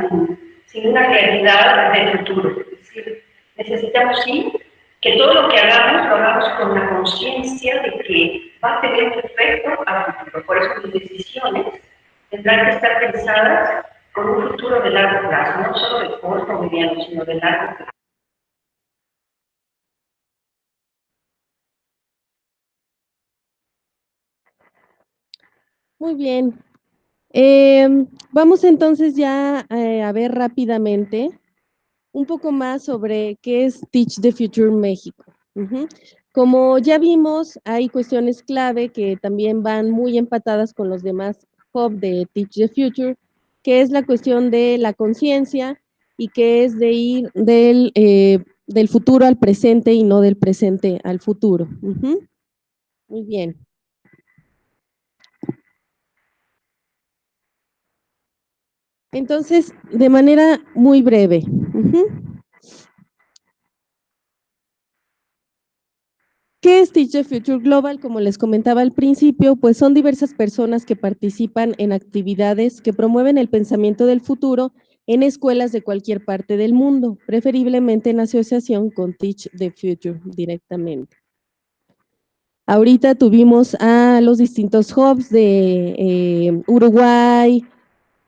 sin una claridad del futuro. Es decir, necesitamos sí que todo lo que hagamos lo hagamos con la conciencia de que va a tener un efecto al futuro. Por eso mis decisiones tendrán que estar pensadas con un futuro de largo plazo, no solo de corto o mediano, sino de largo plazo. Muy bien. Vamos entonces ya a ver rápidamente un poco más sobre qué es Teach the Future México. Como ya vimos, hay cuestiones clave que también van muy empatadas con los demás hubs de Teach the Future, que es la cuestión de la conciencia y que es de ir del futuro al presente y no del presente al futuro. Muy bien. Entonces, de manera muy breve. ¿Qué es Teach the Future Global? Como les comentaba al principio, pues son diversas personas que participan en actividades que promueven el pensamiento del futuro en escuelas de cualquier parte del mundo, preferiblemente en asociación con Teach the Future directamente. Ahorita tuvimos a los distintos hubs de Uruguay,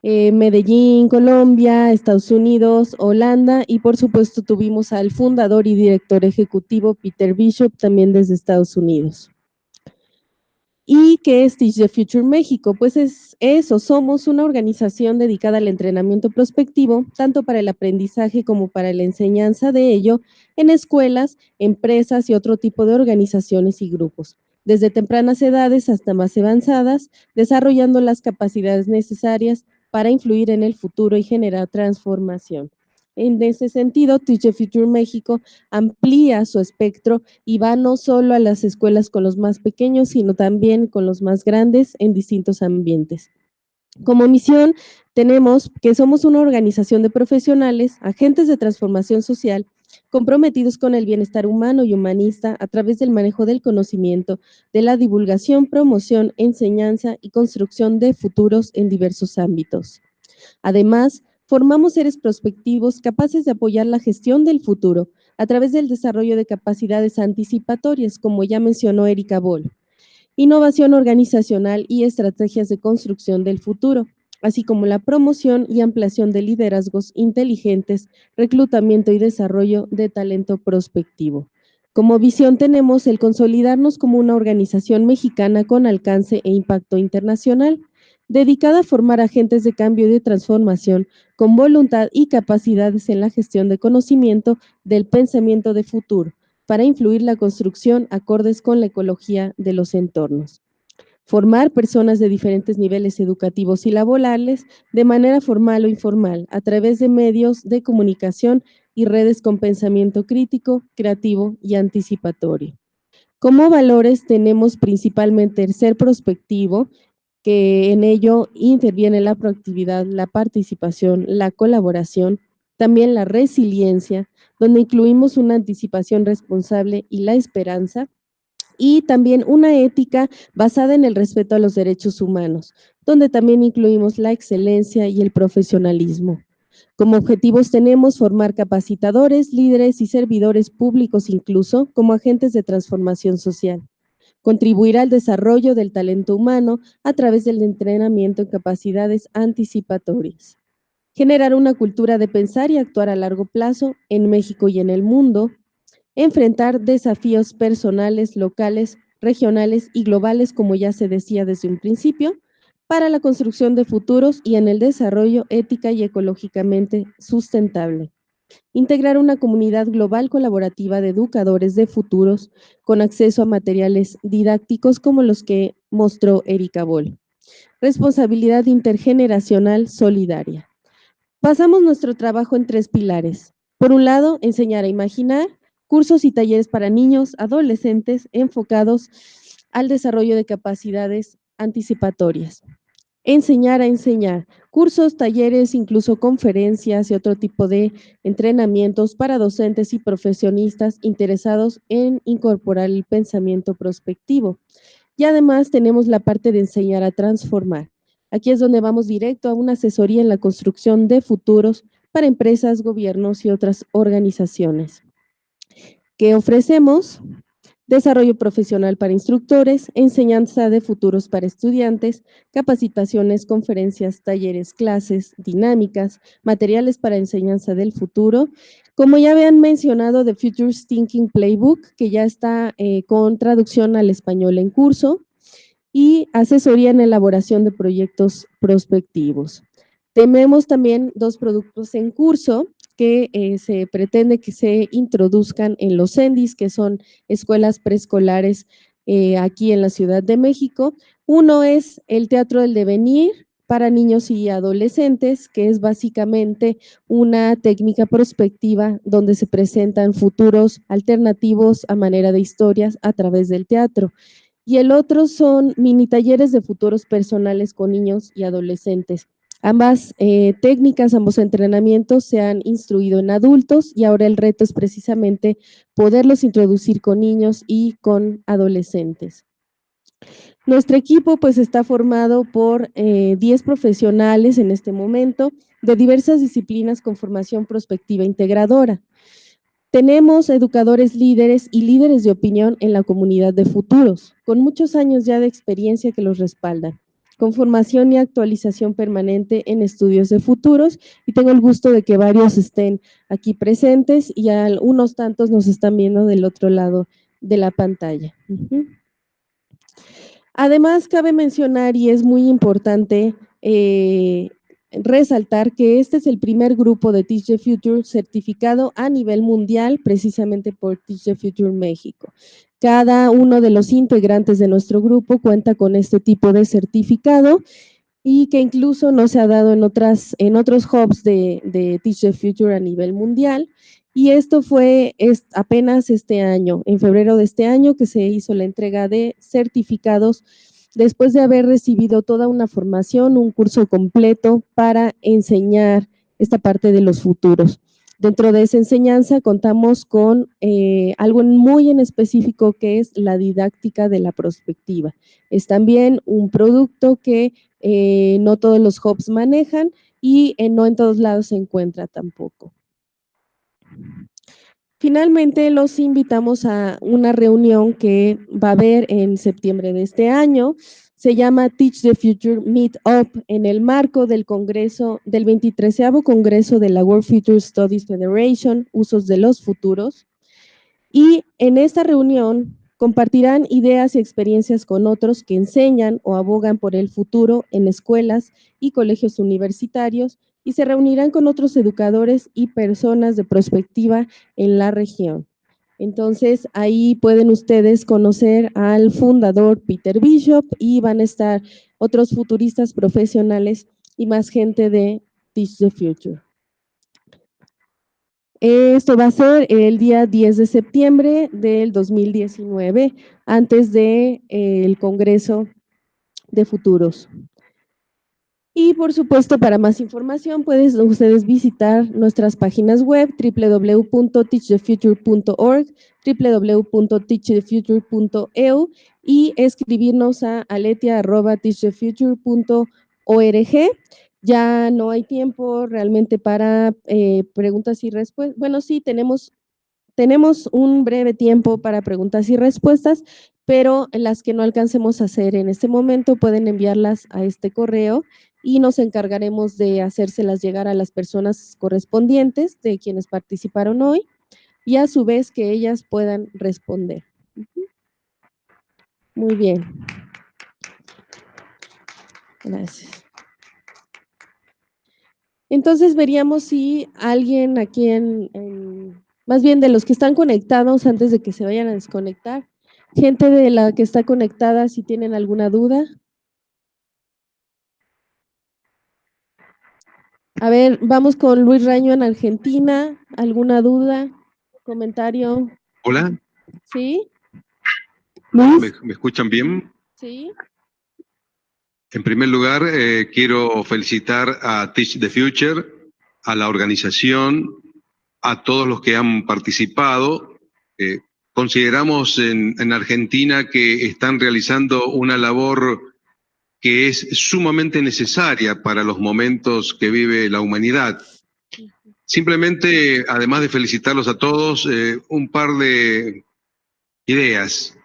Medellín, Colombia, Estados Unidos, Holanda y por supuesto tuvimos al fundador y director ejecutivo Peter Bishop también desde Estados Unidos. ¿Y qué es Teach the Future México? Pues es eso, somos una organización dedicada al entrenamiento prospectivo, tanto para el aprendizaje como para la enseñanza de ello, en escuelas, empresas y otro tipo de organizaciones y grupos, desde tempranas edades hasta más avanzadas, desarrollando las capacidades necesarias para influir en el futuro y generar transformación. En ese sentido, Teach the Future México amplía su espectro y va no solo a las escuelas con los más pequeños, sino también con los más grandes en distintos ambientes. Como misión, tenemos que somos una organización de profesionales, agentes de transformación social, comprometidos con el bienestar humano y humanista a través del manejo del conocimiento, de la divulgación, promoción, enseñanza y construcción de futuros en diversos ámbitos. Además, formamos seres prospectivos capaces de apoyar la gestión del futuro a través del desarrollo de capacidades anticipatorias, como ya mencionó Erika Boll, innovación organizacional y estrategias de construcción del futuro, así como la promoción y ampliación de liderazgos inteligentes, reclutamiento y desarrollo de talento prospectivo. Como visión tenemos el consolidarnos como una organización mexicana con alcance e impacto internacional, dedicada a formar agentes de cambio y de transformación con voluntad y capacidades en la gestión de conocimiento del pensamiento de futuro, para influir la construcción acordes con la ecología de los entornos. Formar personas de diferentes niveles educativos y laborales de manera formal o informal a través de medios de comunicación y redes con pensamiento crítico, creativo y anticipatorio. Como valores tenemos principalmente el ser prospectivo, que en ello interviene la proactividad, la participación, la colaboración, también la resiliencia, donde incluimos una anticipación responsable y la esperanza, y también una ética basada en el respeto a los derechos humanos, donde también incluimos la excelencia y el profesionalismo. Como objetivos tenemos formar capacitadores, líderes y servidores públicos incluso como agentes de transformación social. Contribuir al desarrollo del talento humano a través del entrenamiento en capacidades anticipatorias. Generar una cultura de pensar y actuar a largo plazo en México y en el mundo. Enfrentar desafíos personales, locales, regionales y globales, como ya se decía desde un principio, para la construcción de futuros y en el desarrollo ética y ecológicamente sustentable. Integrar una comunidad global colaborativa de educadores de futuros con acceso a materiales didácticos como los que mostró Erika Boll. Responsabilidad intergeneracional solidaria. Basamos nuestro trabajo en 3 pilares. Por un lado, enseñar a imaginar, cursos y talleres para niños, adolescentes enfocados al desarrollo de capacidades anticipatorias. Enseñar a enseñar, cursos, talleres, incluso conferencias y otro tipo de entrenamientos para docentes y profesionistas interesados en incorporar el pensamiento prospectivo. Y además tenemos la parte de enseñar a transformar. Aquí es donde vamos directo a una asesoría en la construcción de futuros para empresas, gobiernos y otras organizaciones. ¿Qué ofrecemos? Desarrollo profesional para instructores, enseñanza de futuros para estudiantes, capacitaciones, conferencias, talleres, clases, dinámicas, materiales para enseñanza del futuro. Como ya habían mencionado, The Futures Thinking Playbook, que ya está con traducción al español en curso, y asesoría en elaboración de proyectos prospectivos. Tenemos también 2 productos en curso que se pretende que se introduzcan en los CENDIs, que son escuelas preescolares aquí en la Ciudad de México. Uno es el Teatro del Devenir para niños y adolescentes, que es básicamente una técnica prospectiva donde se presentan futuros alternativos a manera de historias a través del teatro. Y el otro son mini talleres de futuros personales con niños y adolescentes. Ambas técnicas, ambos entrenamientos se han instruido en adultos y ahora el reto es precisamente poderlos introducir con niños y con adolescentes. Nuestro equipo pues está formado por 10 profesionales en este momento de diversas disciplinas con formación prospectiva integradora. Tenemos educadores líderes y líderes de opinión en la comunidad de futuros, con muchos años ya de experiencia que los respaldan, con formación y actualización permanente en estudios de futuros, y tengo el gusto de que varios estén aquí presentes y unos tantos nos están viendo del otro lado de la pantalla. Además, cabe mencionar, y es muy importante resaltar, que este es el primer grupo de Teach the Future certificado a nivel mundial, precisamente por Teach the Future México. Cada uno de los integrantes de nuestro grupo cuenta con este tipo de certificado y que incluso no se ha dado en otros hubs de Teach the Future a nivel mundial. Y esto fue apenas este año, en febrero de este año, que se hizo la entrega de certificados después de haber recibido toda una formación, un curso completo para enseñar esta parte de los futuros. Dentro de esa enseñanza contamos con algo muy en específico, que es la didáctica de la prospectiva. Es también un producto que no todos los hubs manejan y no en todos lados se encuentra tampoco. Finalmente, los invitamos a una reunión que va a haber en septiembre de este año. Se llama Teach the Future Meetup, en el marco del congreso, del 23º Congreso de la World Future Studies Federation, Usos de los Futuros. Y en esta reunión compartirán ideas y experiencias con otros que enseñan o abogan por el futuro en escuelas y colegios universitarios, y se reunirán con otros educadores y personas de prospectiva en la región. Entonces, ahí pueden ustedes conocer al fundador Peter Bishop y van a estar otros futuristas profesionales y más gente de Teach the Future. Esto va a ser el día 10 de septiembre del 2019, antes del Congreso de Futuros. Y por supuesto, para más información, pueden ustedes visitar nuestras páginas web www.teachthefuture.org, www.teachthefuture.eu y escribirnos a aletia@teachthefuture.org. Ya no hay tiempo realmente para preguntas y respuestas. Bueno, sí, tenemos un breve tiempo para preguntas y respuestas, pero las que no alcancemos a hacer en este momento pueden enviarlas a este correo y nos encargaremos de hacérselas llegar a las personas correspondientes de quienes participaron hoy y a su vez que ellas puedan responder. Muy bien. Gracias. Entonces veríamos si alguien aquí más bien de los que están conectados, antes de que se vayan a desconectar, gente de la que está conectada, si tienen alguna duda. A ver, vamos con Luis Raño en Argentina. ¿Alguna duda? ¿Comentario? Hola. ¿Sí? ¿Luis? ¿Me escuchan bien? Sí. En primer lugar, quiero felicitar a Teach the Future, a la organización, a todos los que han participado. Consideramos en Argentina que están realizando una labor que es sumamente necesaria para los momentos que vive la humanidad. Simplemente, además de felicitarlos a todos, un par de ideas.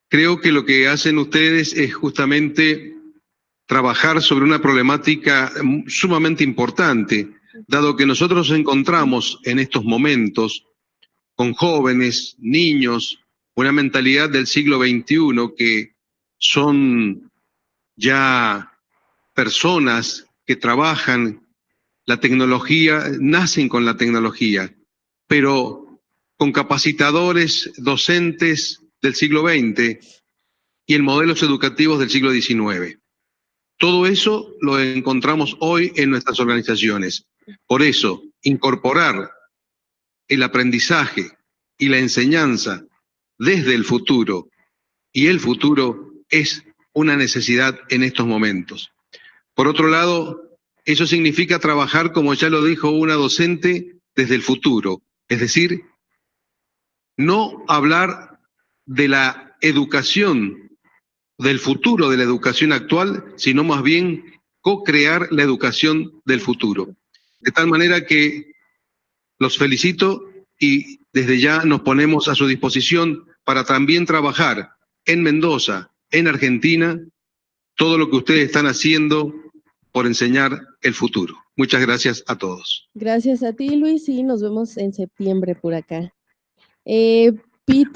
Creo que lo que hacen ustedes es justamente trabajar sobre una problemática sumamente importante, dado que nosotros nos encontramos en estos momentos con jóvenes, niños, una mentalidad del siglo XXI que son ya personas que trabajan la tecnología, nacen con la tecnología, pero con capacitadores, docentes del siglo XX y en modelos educativos del siglo XIX. Todo eso lo encontramos hoy en nuestras organizaciones. Por eso, incorporar el aprendizaje y la enseñanza desde el futuro, y el futuro es una necesidad en estos momentos. Por otro lado, eso significa trabajar, como ya lo dijo una docente, desde el futuro. Es decir, no hablar de la educación, del futuro de la educación actual, sino más bien co-crear la educación del futuro. De tal manera que los felicito y desde ya nos ponemos a su disposición para también trabajar en Mendoza, en Argentina, todo lo que ustedes están haciendo por enseñar el futuro. Muchas gracias a todos. Gracias a ti, Luis, y nos vemos en septiembre por acá. Peter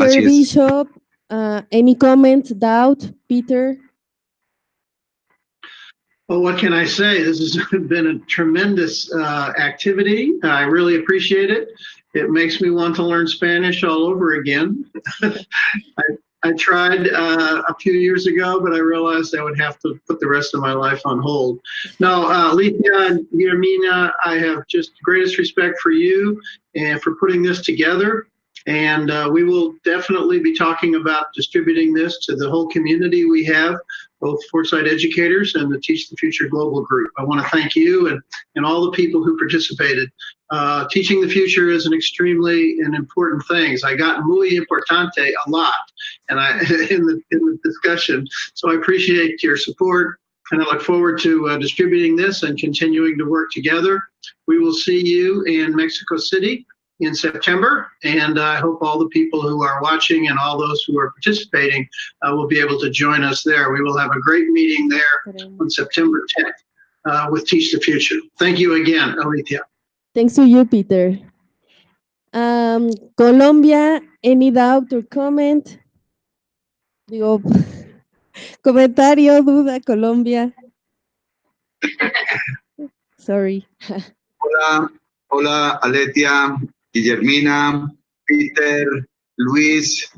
Así es. Bishop, any comment, doubt, Peter? Well, what can I say? This has been a tremendous activity. I really appreciate it. It makes me want to learn Spanish all over again. I tried a few years ago, but I realized I would have to put the rest of my life on hold. No, Alicia and Guillermina, I have just greatest respect for you and for putting this together. And we will definitely be talking about distributing this to the whole community we have, both Foresight educators and the Teach the Future Global Group. I want to thank you and all the people who participated. Teaching the future is an extremely important thing. I got muy importante a lot and in the discussion. So I appreciate your support and I look forward to distributing this and continuing to work together. We will see you in Mexico City in September, and I hope all the people who are watching and all those who are participating will be able to join us there. We will have a great meeting there on September 10th with Teach the Future. Thank you again, Alicia. Thanks to you, Peter. Colombia, any doubt or comment? Digo, comentario, duda, Colombia. Sorry. Hola, Aletia, Guillermina, Peter, Luis,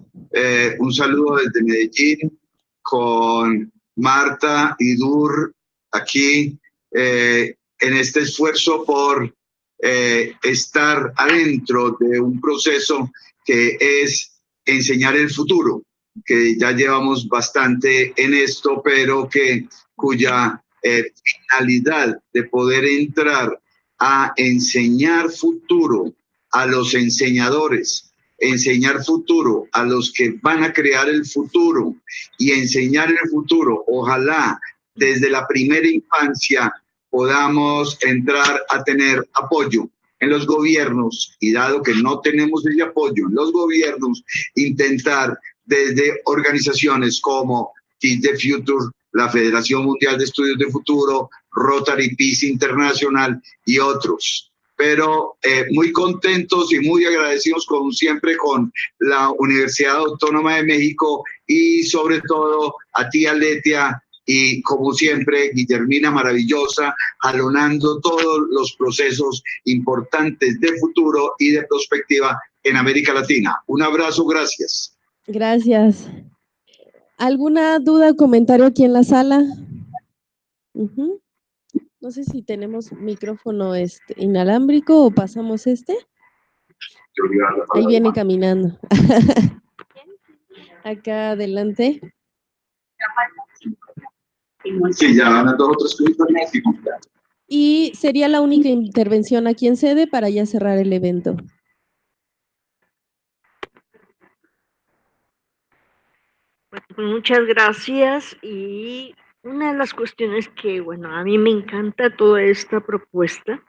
un saludo desde Medellín con Marta y Dur aquí en este esfuerzo por estar adentro de un proceso que es enseñar el futuro, que ya llevamos bastante en esto, pero cuya finalidad de poder entrar a enseñar futuro a los enseñadores, enseñar futuro a los que van a crear el futuro y enseñar el futuro. Ojalá desde la primera infancia podamos entrar a tener apoyo en los gobiernos y dado que no tenemos ese apoyo en los gobiernos, intentar desde organizaciones como Teach the Future, la Federación Mundial de Estudios de Futuro, Rotary Peace International y otros. Pero muy contentos y muy agradecidos como siempre con la Universidad Autónoma de México y sobre todo a ti, Aletia, y como siempre, Guillermina maravillosa, jalonando todos los procesos importantes de futuro y de perspectiva en América Latina. Un abrazo, gracias. Gracias. ¿Alguna duda o comentario aquí en la sala? No sé si tenemos micrófono inalámbrico o pasamos este. Ahí viene caminando. Acá adelante. Sí, ya van a dos otros clientes. Y sería la única intervención aquí en sede para ya cerrar el evento. Bueno, muchas gracias. Y una de las cuestiones que, bueno, a mí me encanta toda esta propuesta,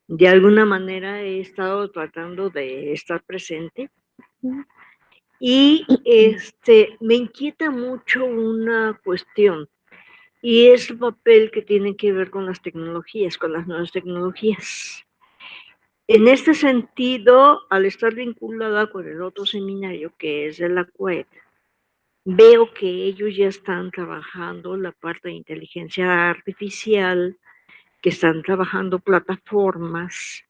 de alguna manera he estado tratando de estar presente. Y me inquieta mucho una cuestión, y es el papel que tiene que ver con las tecnologías, con las nuevas tecnologías. En este sentido, al estar vinculada con el otro seminario, que es de la CUET, veo que ellos ya están trabajando la parte de inteligencia artificial, que están trabajando plataformas,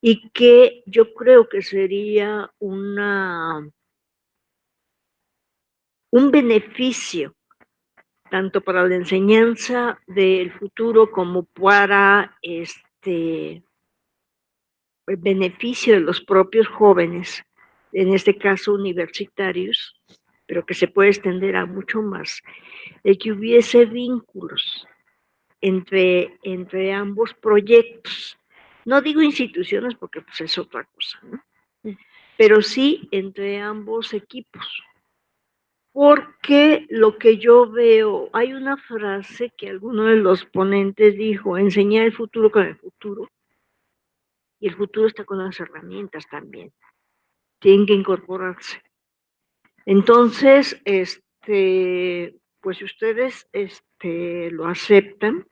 y que yo creo que sería un beneficio tanto para la enseñanza del futuro como para el beneficio de los propios jóvenes, en este caso universitarios, pero que se puede extender a mucho más, de que hubiese vínculos entre ambos proyectos. No digo instituciones porque pues es otra cosa, ¿no? Pero sí entre ambos equipos. Porque lo que yo veo, hay una frase que alguno de los ponentes dijo, enseñar el futuro con el futuro. Y el futuro está con las herramientas también. Tienen que incorporarse. Entonces, pues si ustedes lo aceptan,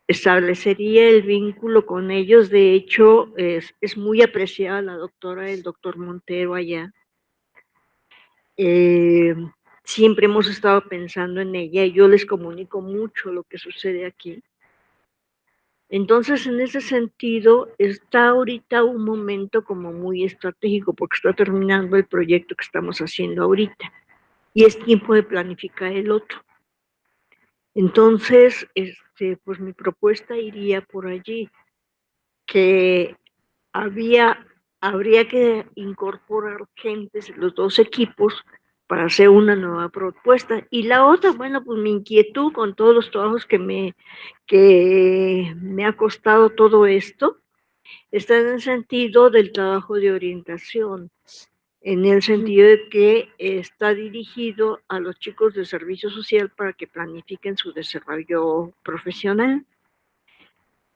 establecería el vínculo con ellos. De hecho, es muy apreciada la doctora, el doctor Montero allá. Siempre hemos estado pensando en ella y yo les comunico mucho lo que sucede aquí. Entonces, en ese sentido, está ahorita un momento como muy estratégico porque está terminando el proyecto que estamos haciendo ahorita y es tiempo de planificar el otro. Entonces, pues mi propuesta iría por allí, que habría que incorporar gentes de los dos equipos para hacer una nueva propuesta. Y la otra, bueno, pues mi inquietud con todos los trabajos que me ha costado todo esto, está en el sentido del trabajo de orientación, en el sentido de que está dirigido a los chicos de servicio social para que planifiquen su desarrollo profesional.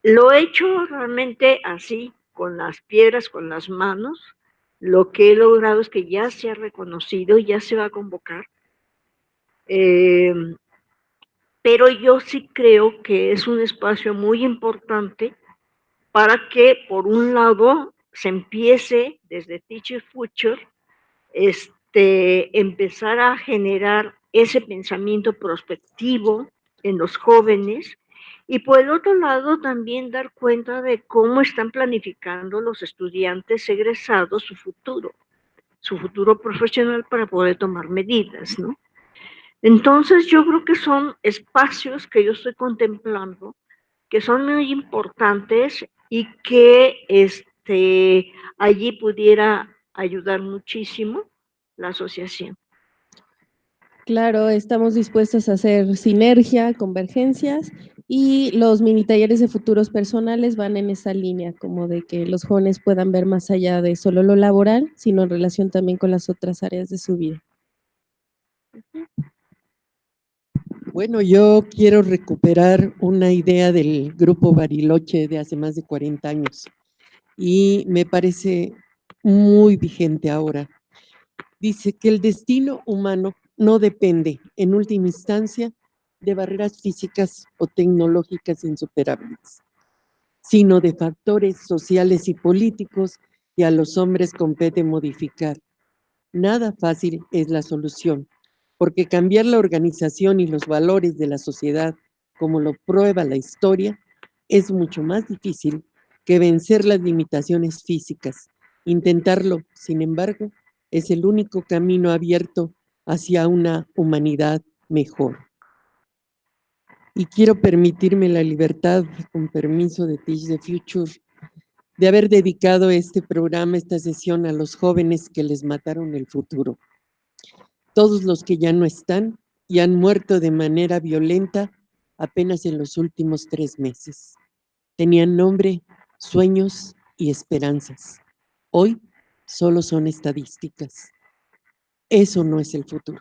Lo he hecho realmente así, con las piedras, con las manos. Lo que he logrado es que ya se ha reconocido, ya se va a convocar. Pero yo sí creo que es un espacio muy importante para que, por un lado, se empiece desde Teach the Future, empezar a generar ese pensamiento prospectivo en los jóvenes y por el otro lado también dar cuenta de cómo están planificando los estudiantes egresados su futuro profesional para poder tomar medidas, ¿no? Entonces yo creo que son espacios que yo estoy contemplando que son muy importantes y que allí pudiera ayudar muchísimo la asociación. Claro, estamos dispuestos a hacer sinergia, convergencias y los mini talleres de futuros personales van en esa línea, como de que los jóvenes puedan ver más allá de solo lo laboral, sino en relación también con las otras áreas de su vida. Bueno, yo quiero recuperar una idea del grupo Bariloche de hace más de 40 años y me parece muy vigente ahora. Dice que el destino humano no depende, en última instancia, de barreras físicas o tecnológicas insuperables, sino de factores sociales y políticos que a los hombres compete modificar. Nada fácil es la solución, porque cambiar la organización y los valores de la sociedad, como lo prueba la historia, es mucho más difícil que vencer las limitaciones físicas. Intentarlo, sin embargo, es el único camino abierto hacia una humanidad mejor. Y quiero permitirme la libertad, con permiso de Teach the Future, de haber dedicado este programa, esta sesión a los jóvenes que les mataron el futuro. Todos los que ya no están y han muerto de manera violenta apenas en los últimos 3 meses. Tenían nombre, sueños y esperanzas. Hoy solo son estadísticas. Eso no es el futuro.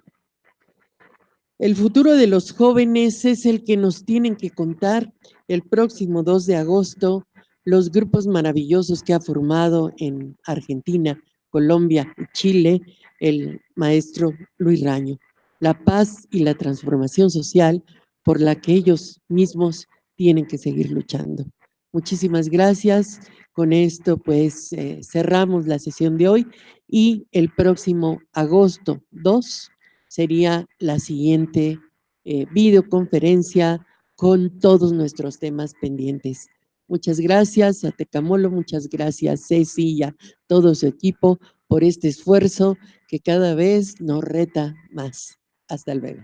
El futuro de los jóvenes es el que nos tienen que contar el próximo 2 de agosto los grupos maravillosos que ha formado en Argentina, Colombia y Chile el maestro Luis Raño. La paz y la transformación social por la que ellos mismos tienen que seguir luchando. Muchísimas gracias. Con esto pues cerramos la sesión de hoy y el próximo agosto 2 sería la siguiente videoconferencia con todos nuestros temas pendientes. Muchas gracias a Tecamolo, muchas gracias Ceci y a todo su equipo por este esfuerzo que cada vez nos reta más. Hasta luego.